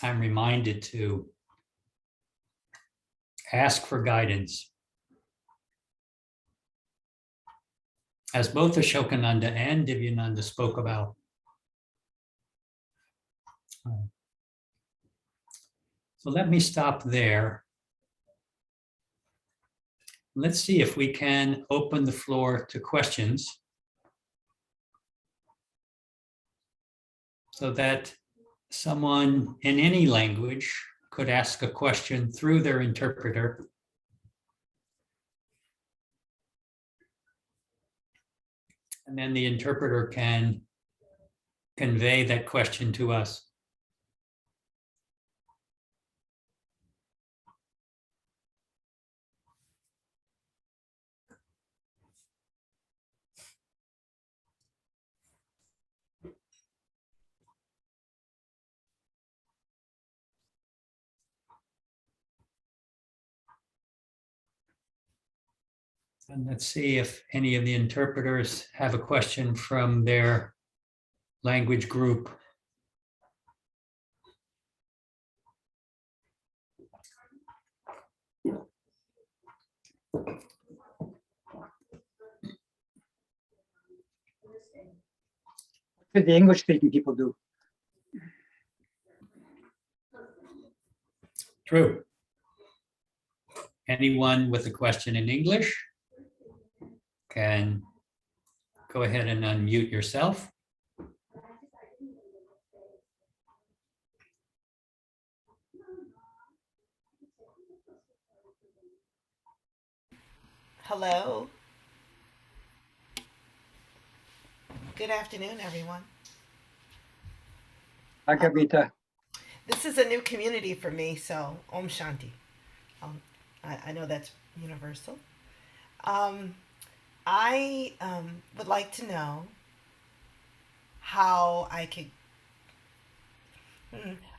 I'm reminded to ask for guidance. As both Asokananda and Divyananda spoke about. So let me stop there. Let's see if we can open the floor to questions so that someone in any language could ask a question through their interpreter. And then the interpreter can convey that question to us. And let's see if any of the interpreters have a question from their language group. What the English speaking people do? True. Anyone with a question in English can go ahead and unmute yourself. Hello. Good afternoon, everyone. Hi, Kavita. This is a new community for me, so Om Shanti. I know that's universal. I would like to know how I could.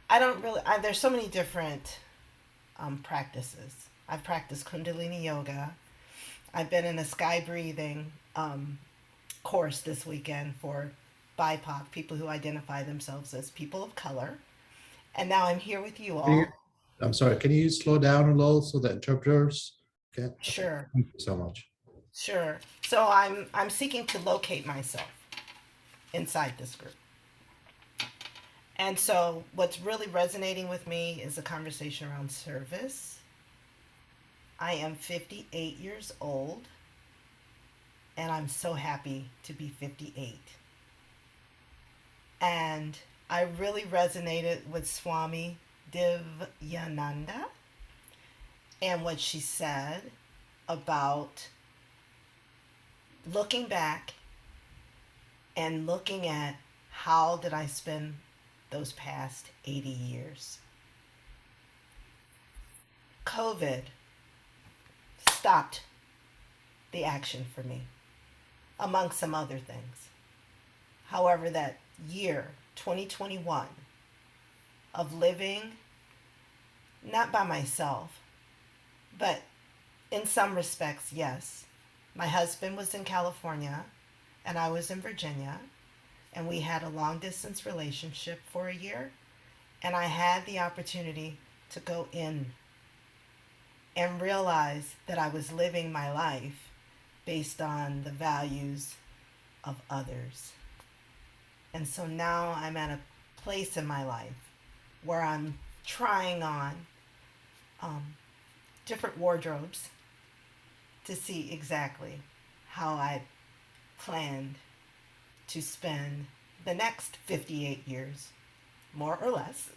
I don't really. There's so many different practices. I've practiced Kundalini yoga. I've been in a sky breathing course this weekend for BIPOC, people who identify themselves as people of color. And now I'm here with you all. I'm sorry, can you slow down a little so the interpreters can? Sure. Thank you so much. Sure. So I'm seeking to locate myself inside this group. And so what's really resonating with me is a conversation around service. I am 58 years old, and I'm so happy to be 58. And I really resonated with Swami Divyananda and what she said about looking back and looking at how did I spend those past 80 years. COVID stopped the action for me, among some other things. However, that year, 2021, of living not by myself, but in some respects, yes. My husband was in California and I was in Virginia, and we had a long distance relationship for a year, and I had the opportunity to go in and realize that I was living my life based on the values of others. And so now I'm at a place in my life where I'm trying on different wardrobes to see exactly how I planned to spend the next 58 years, more or less,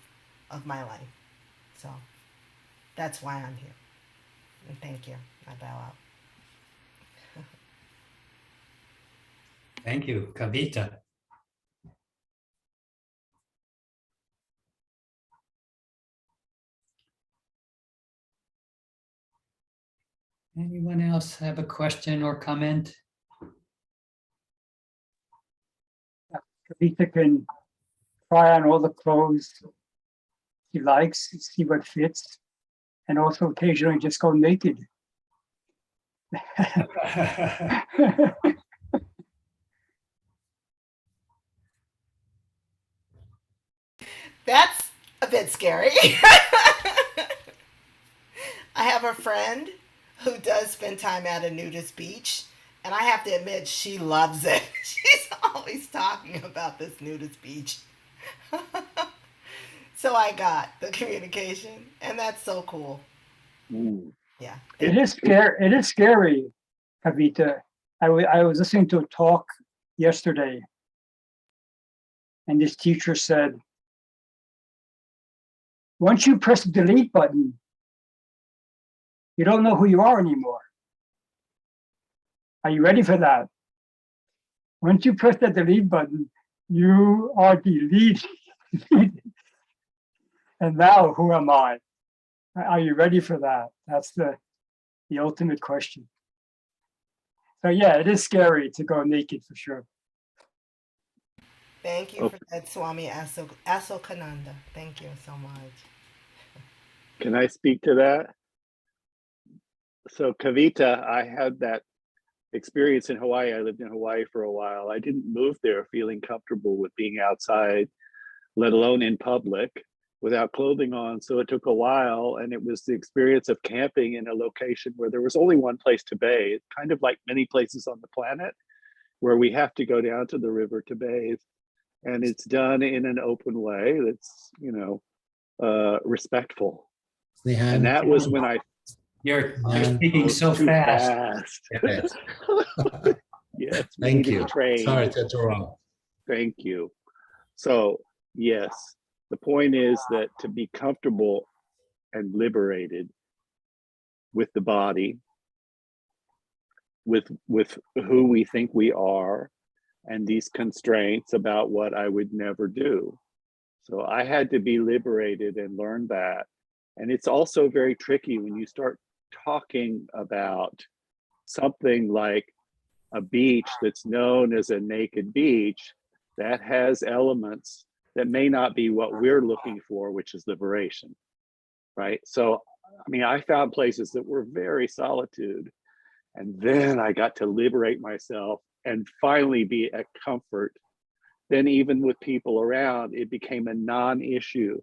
of my life. So that's why I'm here. And thank you. I bow out. Thank you, Kavita. Anyone else have a question or comment? Kavita can try on all the clothes she likes, see what fits, and also occasionally just go naked. That's a bit scary. I have a friend who does spend time at a nudist beach, and I have to admit she loves it. She's always talking about this nudist beach. So I got the communication, and that's so cool. Yeah. It is scary. It is scary, Kavita. I was listening to a talk yesterday, and this teacher said, once you press the delete button, you don't know who you are anymore. Are you ready for that? Once you press the delete button, you are deleted. And now, who am I? Are you ready for that? That's the ultimate question. So yeah, it is scary to go naked for sure. Thank you for that, Swami Asokananda. Thank you so much. Can I speak to that? So Kavita, I had that experience in Hawaii. I lived in Hawaii for a while. I didn't move there feeling comfortable with being outside, let alone in public, without clothing on. So it took a while, and it was the experience of camping in a location where there was only one place to bathe, kind of like many places on the planet, where we have to go down to the river to bathe. And it's done in an open way that's, respectful. And that was when You're speaking so fast. Yes. Yes. Thank you. Train. Sorry to interrupt. Thank you. So yes, the point is that to be comfortable and liberated with the body, with who we think we are, and these constraints about what I would never do. So I had to be liberated and learn that. And it's also very tricky when you start talking about something like a beach that's known as a naked beach that has elements that may not be what we're looking for, which is liberation, right? So, I mean, I found places that were very solitude, and then I got to liberate myself and finally be at comfort. Then even with people around, it became a non-issue.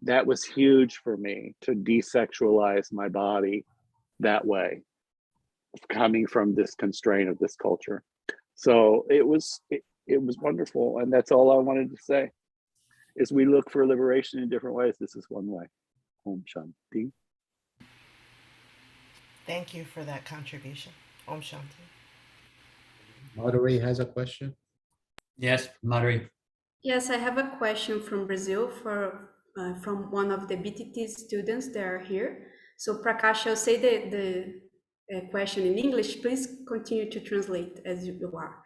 That was huge for me, to desexualize my body that way, coming from this constraint of this culture. So it was wonderful. And that's all I wanted to say, is we look for liberation in different ways. This is one way. Om Shanti. Thank you for that contribution. Om Shanti. Madhuri has a question. Yes, Madhuri. Yes, I have a question from Brazil from one of the BTT students that are here. So Prakash, I'll say the question in English. Please continue to translate as you are.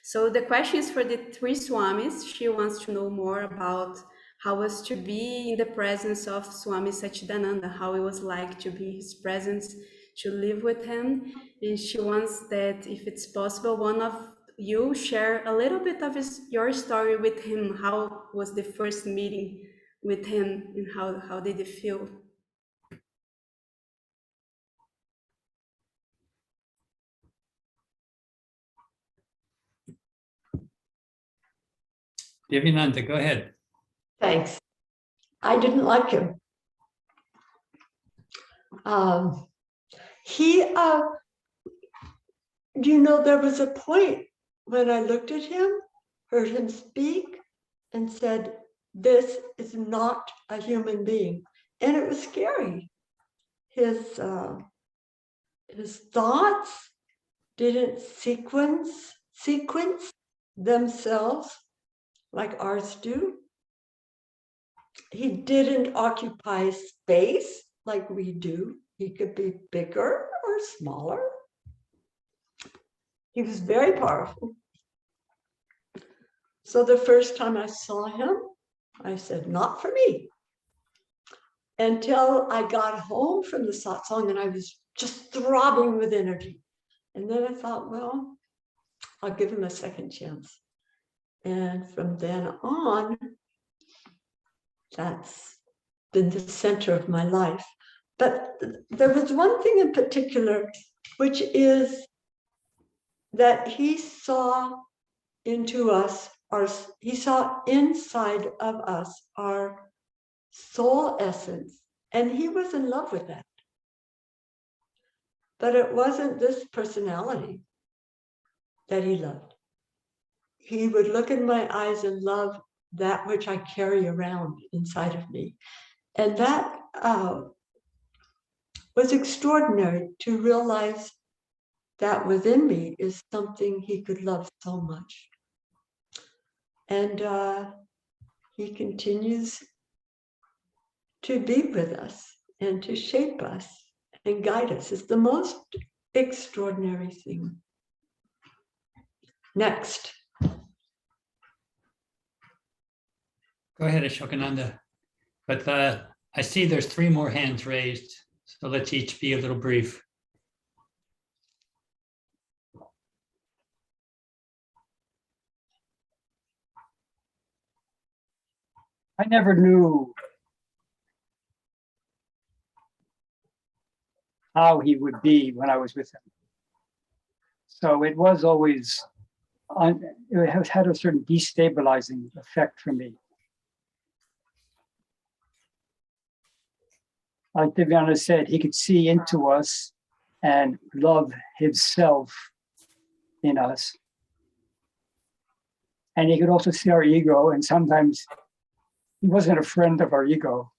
So the question is for the three Swamis. She wants to know more about how it was to be in the presence of Swami Satchidananda, how it was like to be in his presence, to live with him. And she wants that, if it's possible, one of you share a little bit of your story with him. How was the first meeting with him, and how did it feel? Divyananda, go ahead. Thanks. I didn't like him. There was a point when I looked at him, heard him speak, and said, this is not a human being. And it was scary. His thoughts didn't sequence themselves like ours do. He didn't occupy space like we do. He could be bigger or smaller. He was very powerful. So the first time I saw him, I said, not for me. Until I got home from the satsang and I was just throbbing with energy. And then I thought, well, I'll give him a second chance. And from then on, that's been the center of my life. But there was one thing in particular, which is that he saw into us, he saw inside of us our soul essence, and he was in love with that. But it wasn't this personality that he loved. He would look in my eyes and love that which I carry around inside of me. And that was extraordinary, to realize that within me is something he could love so much. And he continues to be with us and to shape us and guide us. It's the most extraordinary thing. Next. Go ahead, Asokananda. But I see there's 3 more hands raised, so let's each be a little brief. I never knew how he would be when I was with him. So it was always, it has had a certain destabilizing effect for me. Like Divyananda said, he could see into us and love himself in us. And he could also see our ego, and sometimes he wasn't a friend of our ego.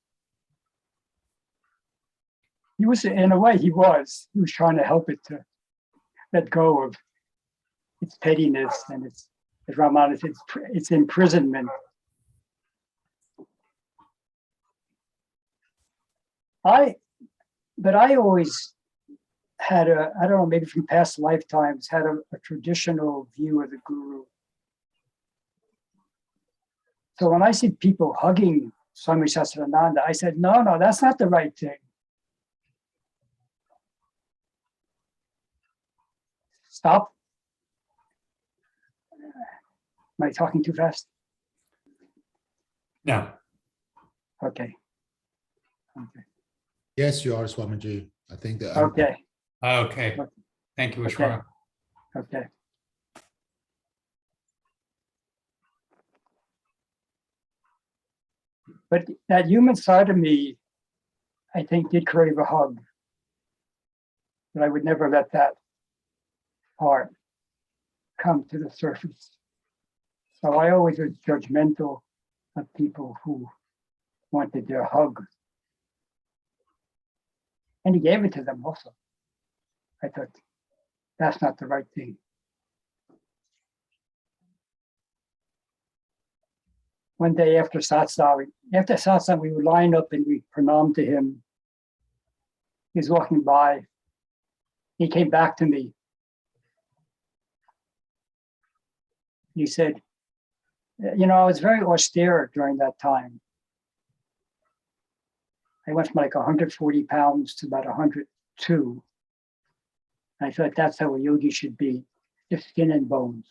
He was, in a way, he was trying to help it to let go of its pettiness and its, as Ramananda said, its imprisonment. But I always had a, I don't know, maybe from past lifetimes, had a traditional view of the guru. So when I see people hugging Swamis Satsang, I said, no, that's not the right thing. Stop. Am I talking too fast? No. Okay. Yes, you are, Swamiji. I think that. Okay. Okay. Thank you, Ashwara. Okay. But that human side of me, I think, did crave a hug. But I would never let that part come to the surface. So I always was judgmental of people who wanted their hug. And he gave it to them also. I thought, that's not the right thing. One day after satsang, we would line up and we pranam to him. He was walking by. He came back to me. He said, you know, I was very austere during that time. I went from like 140 pounds to about 102. I thought that's how a yogi should be, just skin and bones.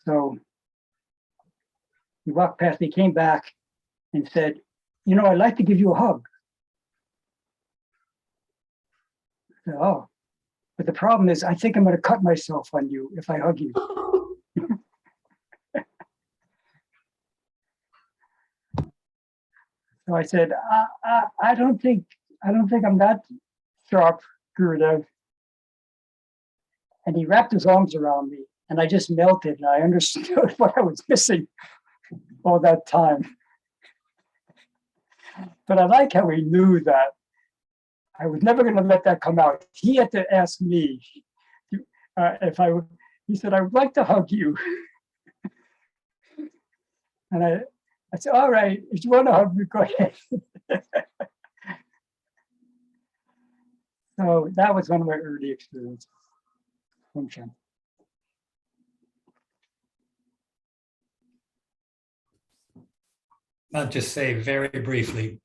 So he walked past me, came back and said, you know, I'd like to give you a hug. I said, oh, but the problem is I think I'm going to cut myself on you if I hug you. So I said, I don't think I'm that sharp, Gurudev. And he wrapped his arms around me and I just melted and I understood what I was missing all that time. But I like how he knew that I was never going to let that come out. He had to ask me if I would, he said, I would like to hug you. And I said, all right, if you want to hug me, go ahead. So that was one of my early experiences. I'll just say very briefly.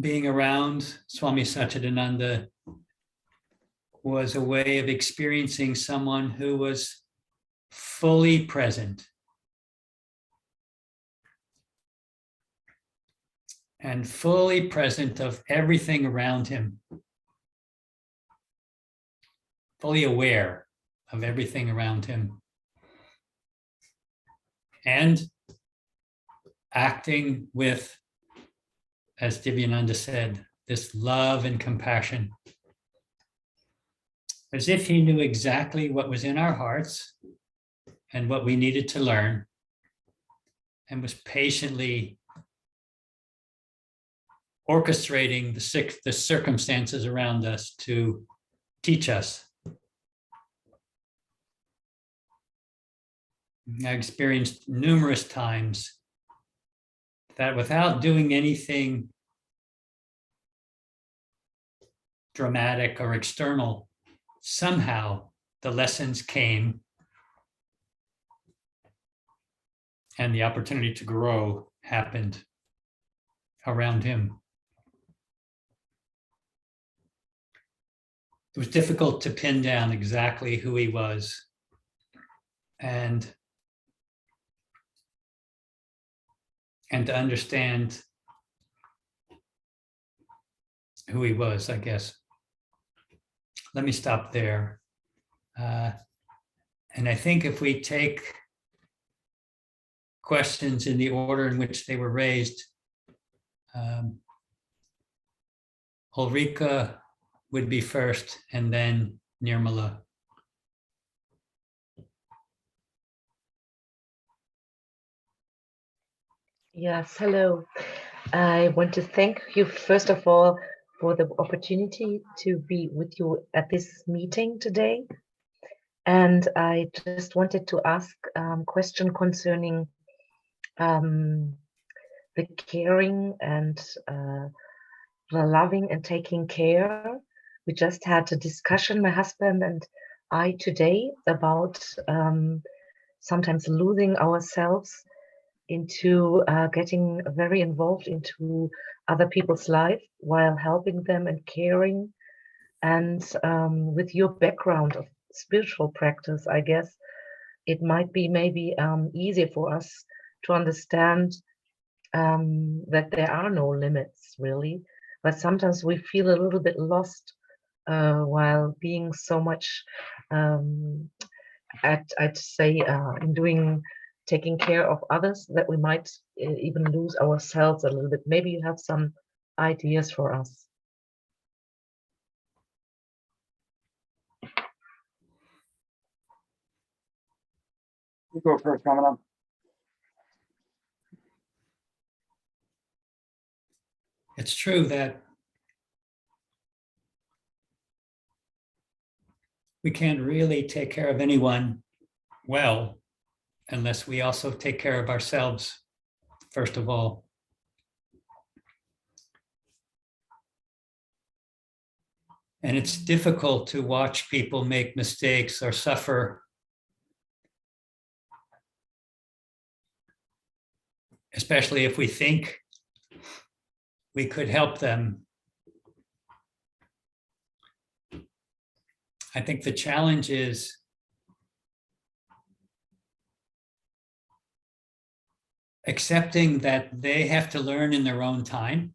Being around Swami Satchidananda was a way of experiencing someone who was fully present and fully present of everything around him, fully aware of everything around him, and acting with, as Divyananda said, this love and compassion, as if he knew exactly what was in our hearts and what we needed to learn, and was patiently orchestrating the circumstances around us to teach us. I experienced numerous times that without doing anything dramatic or external, somehow the lessons came and the opportunity to grow happened around him. It was difficult to pin down exactly who he was and to understand who he was, I guess. Let me stop there. And I think if we take questions in the order in which they were raised, Ulrika would be first, and then Nirmala. Yes, hello. I want to thank you, first of all, for the opportunity to be with you at this meeting today. And I just wanted to ask a question concerning the caring and the loving and taking care. We just had a discussion, my husband and I, today about sometimes losing ourselves into getting very involved into other people's life while helping them and caring. And with your background of spiritual practice, I guess it might be maybe easier for us to understand that there are no limits really, but sometimes we feel a little bit lost while being so much I'd say in taking care of others, that we might even lose ourselves a little bit. Maybe you have some ideas for us. You go first, Ramananda. It's true that we can't really take care of anyone well unless we also take care of ourselves, first of all. And it's difficult to watch people make mistakes or suffer, especially if we think we could help them. I think the challenge is accepting that they have to learn in their own time.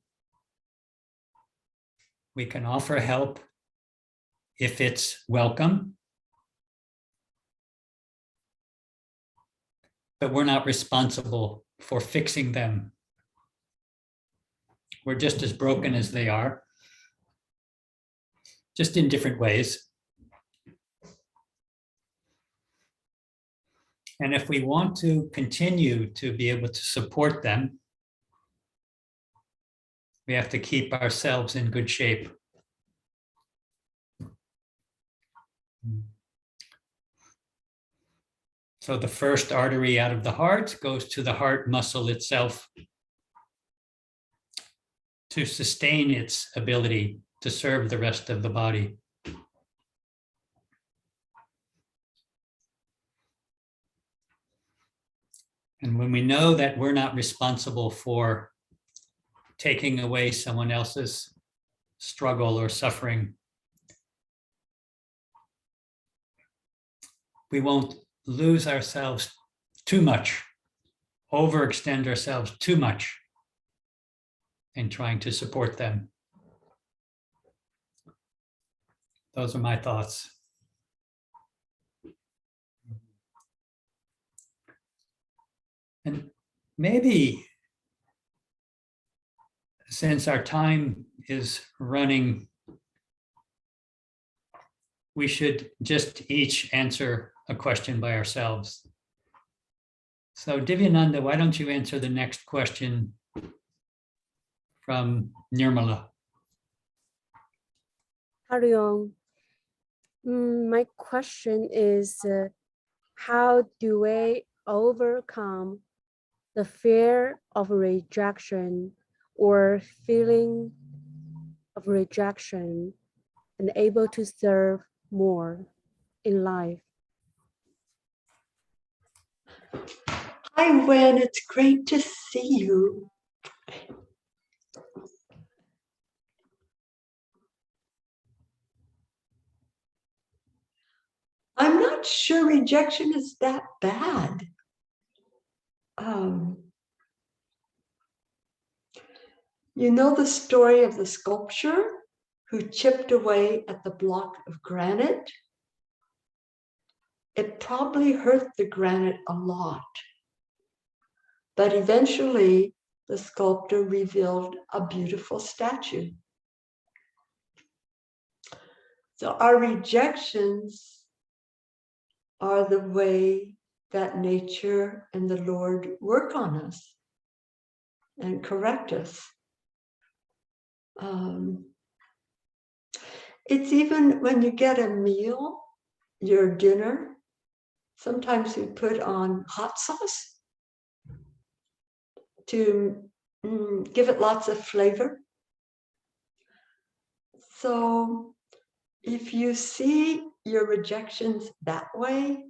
We can offer help if it's welcome, but we're not responsible for fixing them. We're just as broken as they are, just in different ways. And if we want to continue to be able to support them, we have to keep ourselves in good shape. So the first artery out of the heart goes to the heart muscle itself to sustain its ability to serve the rest of the body. And when we know that we're not responsible for taking away someone else's struggle or suffering, we won't lose ourselves too much, overextend ourselves too much in trying to support them. Those are my thoughts. And maybe since our time is running, we should just each answer a question by ourselves. So Divyananda, why don't you answer the next question from Nirmala? Hariom. My question is, how do we overcome the fear of rejection or feeling of rejection and able to serve more in life. Hi, Wen. It's great to see you. I'm not sure rejection is that bad. You know the story of the sculptor who chipped away at the block of granite? It probably hurt the granite a lot, but eventually the sculptor revealed a beautiful statue. So our rejections are the way that nature and the Lord work on us and correct us. It's even when you get a meal, your dinner, sometimes we put on hot sauce to give it lots of flavor. So if you see your rejections that way,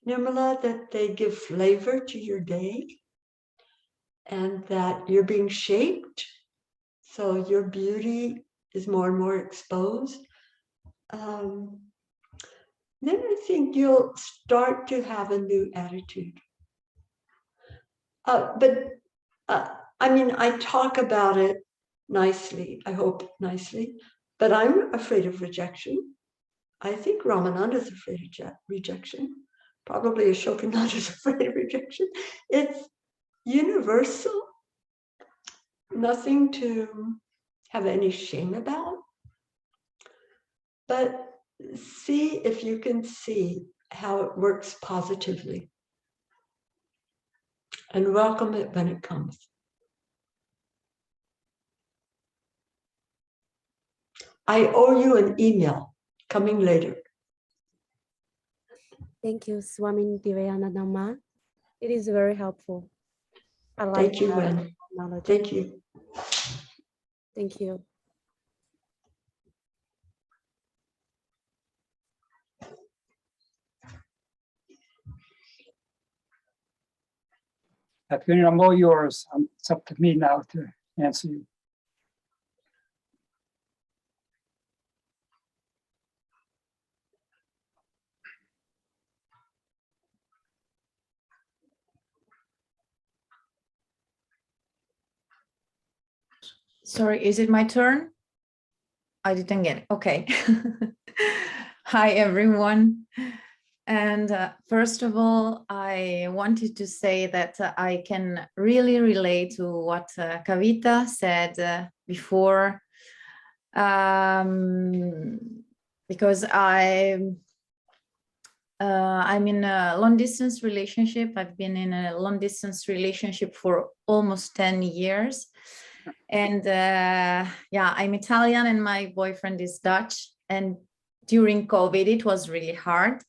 Nirmala, that they give flavor to your day and that you're being shaped, so your beauty is more and more exposed, then I think you'll start to have a new attitude. I mean, I talk about it nicely, I hope nicely, but I'm afraid of rejection. I think Ramananda is afraid of rejection. Probably Asokananda is afraid of rejection. It's universal, nothing to have any shame about. But see if you can see how it works positively and welcome it when it comes. I owe you an email coming later. Thank you, Swami Divyananda. It is very helpful. I like Thank you, Wen. knowledge. Thank you. Thank you. I'm all yours. It's up to me now to answer you. Sorry, is it my turn? I didn't get it. Okay. Hi, everyone. And first of all, I wanted to say that I can really relate to what Kavita said before, because I'm in a long distance relationship. I've been in a long distance relationship for almost 10 years. And yeah, I'm Italian and my boyfriend is Dutch. And during COVID, it was really hard.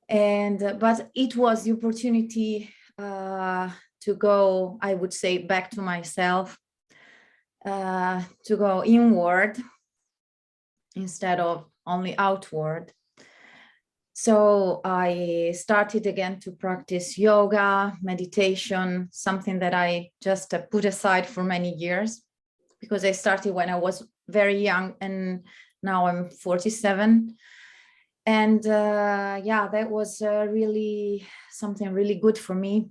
And but it was the opportunity to go, I would say, back to myself, to go inward instead of only outward. So I started again to practice yoga, meditation, something that I just put aside for many years, because I started when I was very young and now I'm 47. And yeah, that was really something really good for me.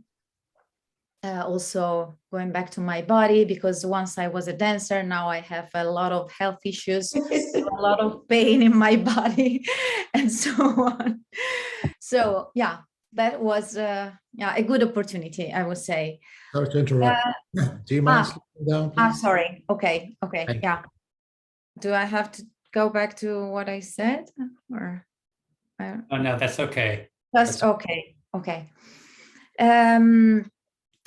Also going back to my body, because once I was a dancer, now I have a lot of health issues, a lot of pain in my body and so on. So yeah, that was yeah, a good opportunity, I would say. Sorry to interrupt. Do you mind slowing down, please? Sorry. Okay. Yeah. Do I have to go back to what I said, or? Oh, no, that's okay. That's okay. Okay.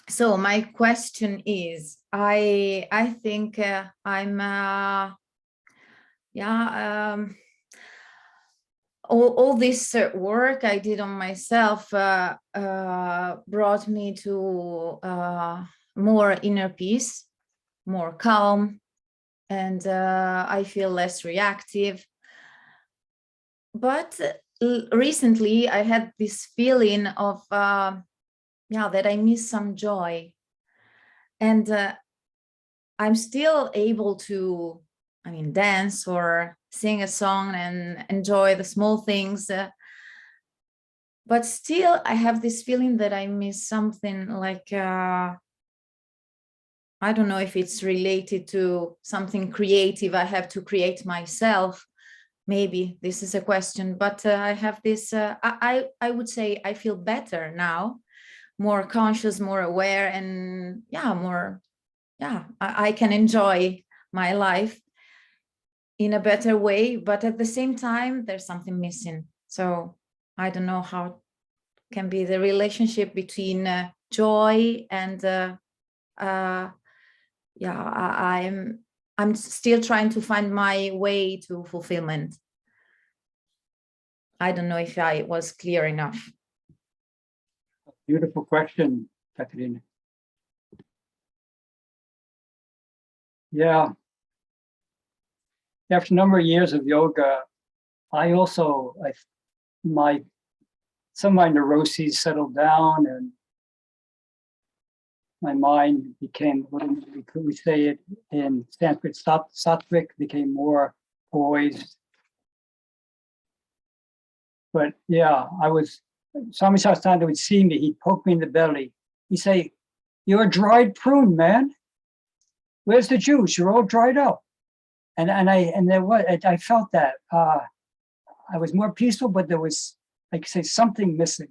So my question is, I think I'm yeah, all this work I did on myself brought me to more inner peace, more calm, and I feel less reactive. But recently I had this feeling of that I miss some joy, and I'm still able to, dance or sing a song and enjoy the small things. But still, I have this feeling that I miss something, like, I don't know if it's related to something creative I have to create myself. Maybe this is a question, but I have this, I would say I feel better now, more conscious, more aware, and I can enjoy my life in a better way, but at the same time, there's something missing. So I don't know how can be the relationship between joy and I'm still trying to find my way to fulfillment. I don't know if I was clear enough. Beautiful question, Katerina. Yeah. After a number of years of yoga, some of my neuroses settled down, and my mind became, we say it in Sanskrit, sattvic, became more poised. But yeah, Swamis Satsang would see me, he'd poke me in the belly. He'd say, "You're a dried prune, man. Where's the juice? You're all dried up." And I felt that I was more peaceful, but there was, like I say, something missing.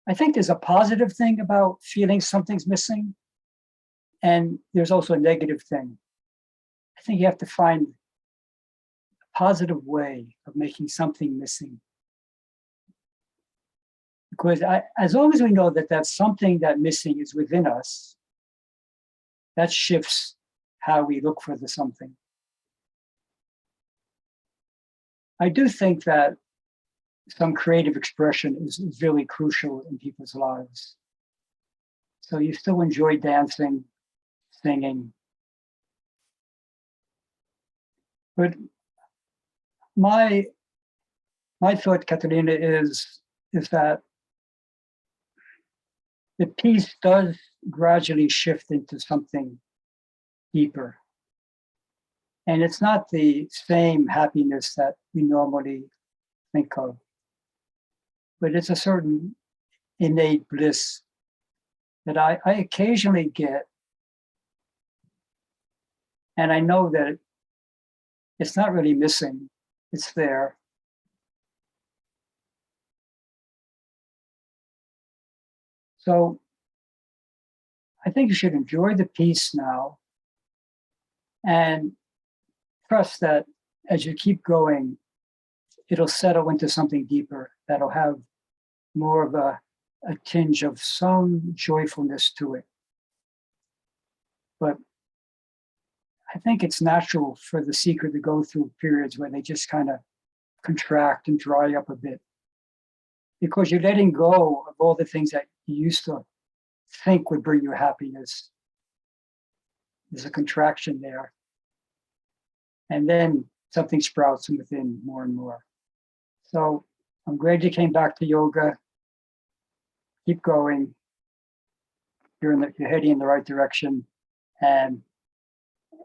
I think there's a positive thing about feeling something's missing, and there's also a negative thing. I think you have to find a positive way of making something missing. Because as long as we know that that's something that missing is within us, that shifts how we look for the something. I do think that some creative expression is really crucial in people's lives. So you still enjoy dancing, singing. But my thought, Katerina, is that the peace does gradually shift into something deeper. And it's not the same happiness that we normally think of, but it's a certain innate bliss that I occasionally get. And I know that it's not really missing, it's there. So I think you should enjoy the peace now and trust that as you keep going, it'll settle into something deeper that'll have more of a tinge of some joyfulness to it. But I think it's natural for the seeker to go through periods where they just kind of contract and dry up a bit, because you're letting go of all the things that you used to think would bring you happiness. There's a contraction there. And then something sprouts from within more and more. So I'm glad you came back to yoga. Keep going. You're heading in the right direction. And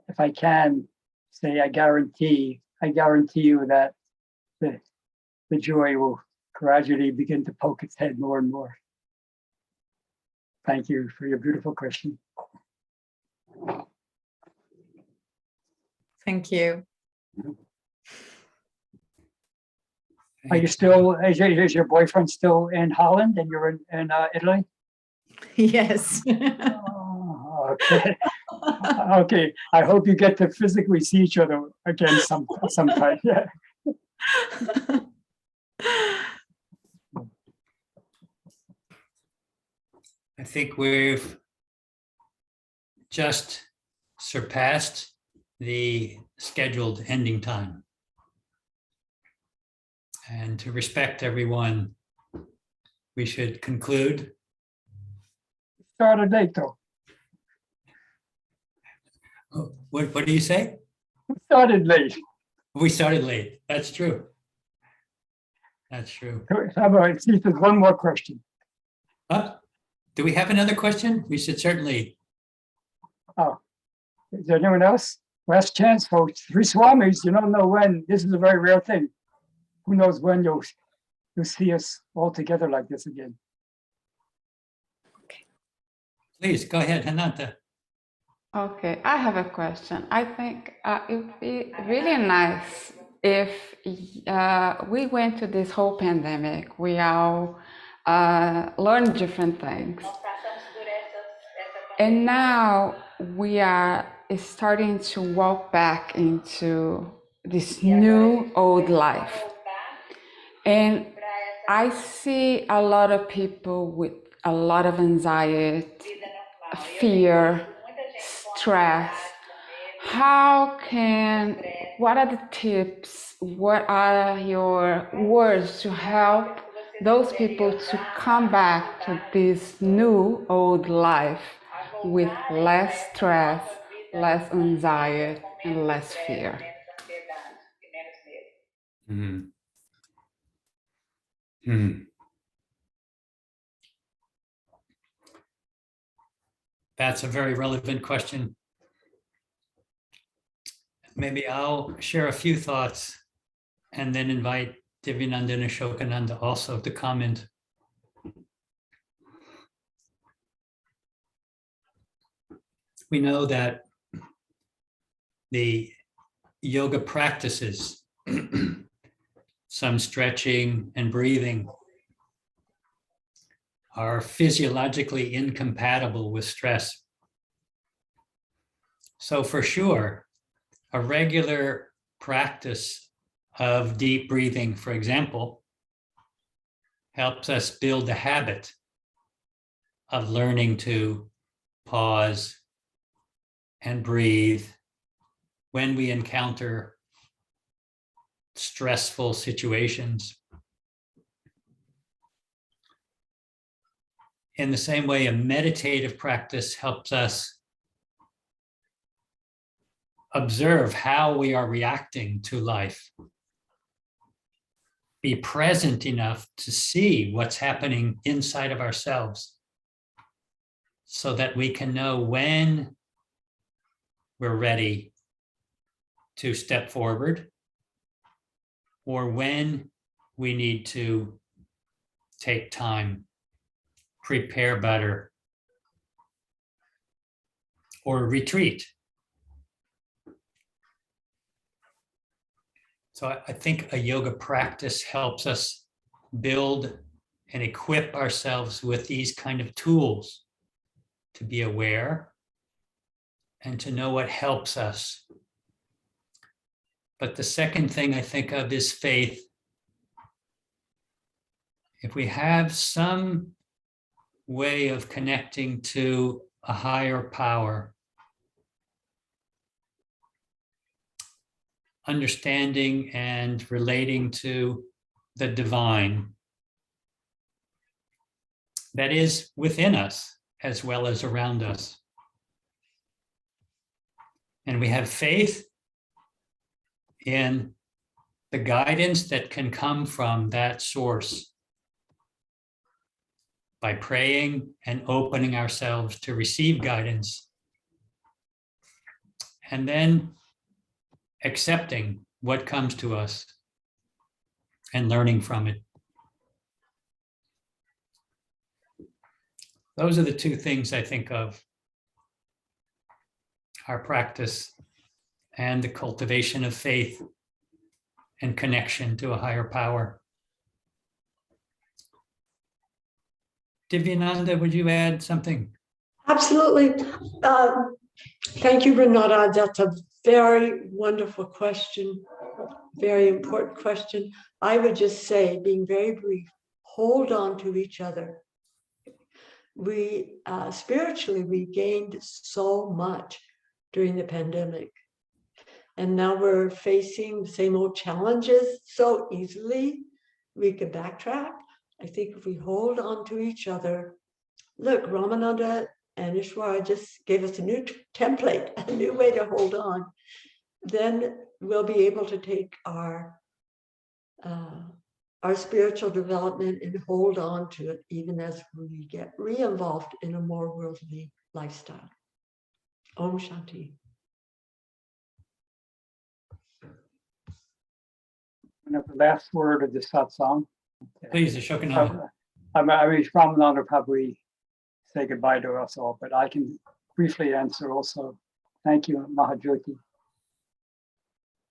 if I can say, I guarantee you that the joy will gradually begin to poke its head more and more. Thank you for your beautiful question. Thank you. Are you still, is your boyfriend still in Holland and you're in Italy? Yes. Oh, okay. Okay. I hope you get to physically see each other again sometime. Yeah. I think we've just surpassed the scheduled ending time. And to respect everyone, we should conclude. Started late though. What do you say? Started late. We started late. That's true. That's true. How about, see if there's one more question. Do we have another question? We should certainly. Oh, is there anyone else? Last chance, folks. 3 Swamis, you don't know when. This is a very rare thing. Who knows when you'll see us all together like this again. Please, go ahead, Hananta. Okay, I have a question. I think it would be really nice if we went to this whole pandemic, we all learned different things. And now we are starting to walk back into this new old life. And I see a lot of people with a lot of anxiety, fear, stress. What are the tips? What are your words to help those people to come back to this new old life with less stress, less anxiety, and less fear? That's a very relevant question. Maybe I'll share a few thoughts and then invite Divyananda and Asokananda also to comment. We know that the yoga practices, some stretching and breathing, are physiologically incompatible with stress. So for sure, a regular practice of deep breathing, for example, helps us build the habit of learning to pause and breathe when we encounter stressful situations. In the same way, a meditative practice helps us observe how we are reacting to life. Be present enough to see what's happening inside of ourselves so that we can know when we're ready to step forward or when we need to take time, prepare better, or retreat. So I think a yoga practice helps us build and equip ourselves with these kind of tools to be aware and to know what helps us. But the second thing I think of is faith. If we have some way of connecting to a higher power, understanding and relating to the divine that is within us as well as around us. And we have faith in the guidance that can come from that source by praying and opening ourselves to receive guidance, and then accepting what comes to us and learning from it. Those are the two things I think of: our practice and the cultivation of faith and connection to a higher power. Divyananda, would you add something? Absolutely. Thank you, Renata. That's a very wonderful question, very important question. I would just say, being very brief, hold on to each other. We spiritually, we gained so much during the pandemic. And now we're facing the same old challenges so easily. We can backtrack. I think if we hold on to each other, look, Ramananda and Ishwara just gave us a new template, a new way to hold on. Then we'll be able to take our spiritual development and hold on to it, even as we get re-involved in a more worldly lifestyle. Om Shanti. The last word of the satsang. Please, Asokananda. I mean, Ramananda probably say goodbye to us all, but I can briefly answer also. Thank you, Mahajyoti.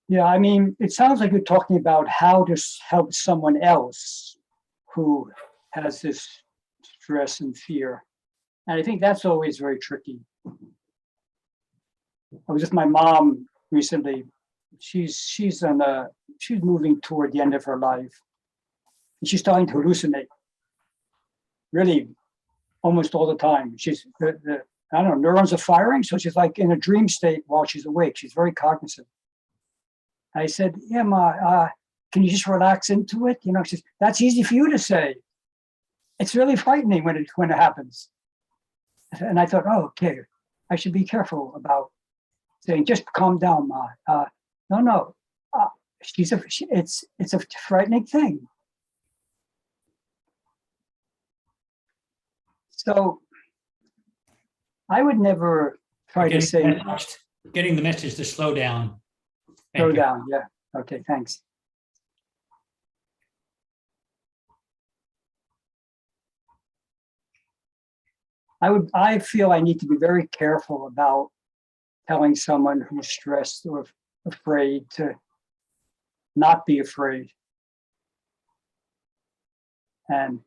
Yeah, I mean, it sounds like you're talking about how to help someone else who has this stress and fear. And I think that's always very tricky. I was with my mom recently. She's moving toward the end of her life. And she's starting to hallucinate. Really, almost all the time. She's I don't know, neurons are firing, so she's like in a dream state while she's awake. She's very cognizant. I said, yeah, Ma, can you just relax into it? You know, she says, that's easy for you to say. It's really frightening when it happens. And I thought, oh, okay, I should be careful about saying, just calm down, Ma. No, it's a frightening thing. So I would never try to say. Getting the message to slow down. Slow down, yeah. Okay, thanks. I feel I need to be very careful about telling someone who's stressed or afraid to not be afraid. And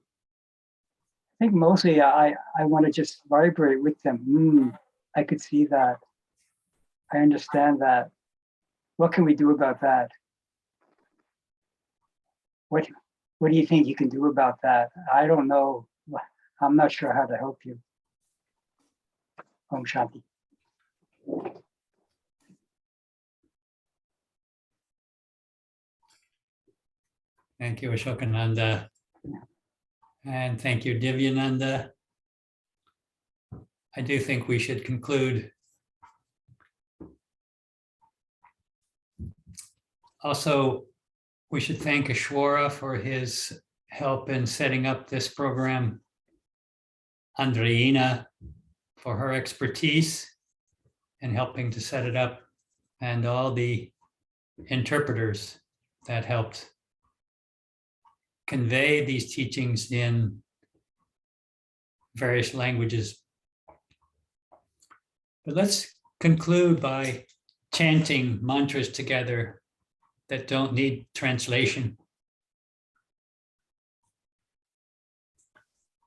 I think mostly I want to just vibrate with them. I could see that. I understand that. What can we do about that? What do you think you can do about that? I don't know. I'm not sure how to help you. Om Shanti. Thank you, Asokananda. And thank you, Divyananda. I do think we should conclude. Also, we should thank Ishwara for his help in setting up this program, Andreina for her expertise in helping to set it up, and all the interpreters that helped convey these teachings in various languages. But let's conclude by chanting mantras together that don't need translation.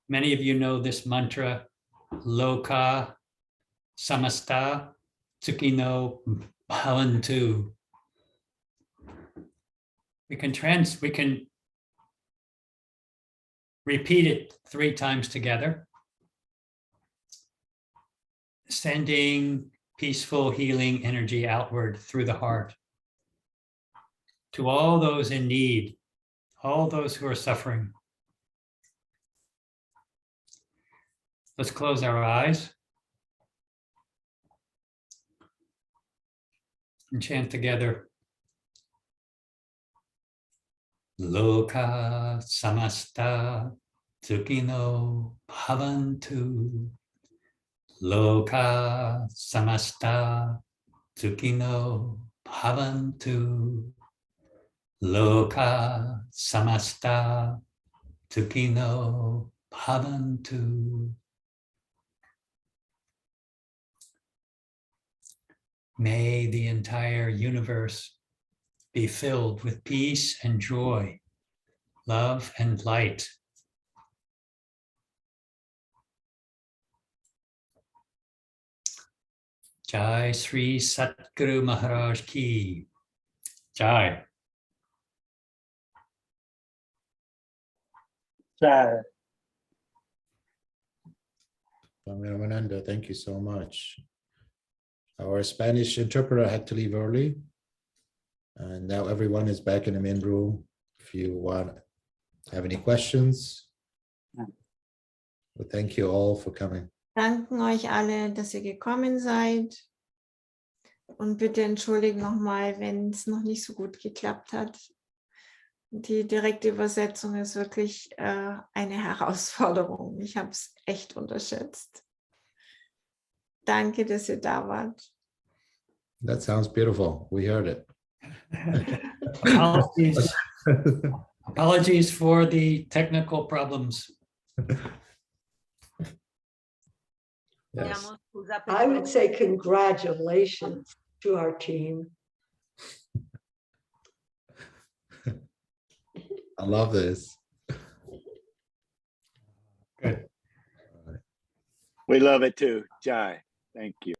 Many of you know this mantra, Loka Samasta Sukhino Bhavantu. We can repeat it 3 times together, sending peaceful, healing energy outward through the heart to all those in need, all those who are suffering. Let's close our eyes and chant together. Loka samasta sukhino bhavantu. Loka samasta sukhino bhavantu. Loka samasta sukhino bhavantu. May the entire universe be filled with peace and joy, love and light. Jai Sri Satguru Maharaj Ki. Jai. Jai. Swami Ramananda, thank you so much. Our Spanish interpreter had to leave early, And now everyone is back in the main room. If you have any questions. Well, thank you all for coming. Danken euch alle, dass ihr gekommen seid. Und bitte entschuldigt nochmal, wenn es noch nicht so gut geklappt hat. Die direkte Übersetzung ist wirklich eine Herausforderung. Ich habe es echt unterschätzt. Danke, dass ihr da wart. That sounds beautiful. We heard it. Apologies for the technical problems. Yes. I would say congratulations to our team. I love this. We love it too, Jai. Thank you.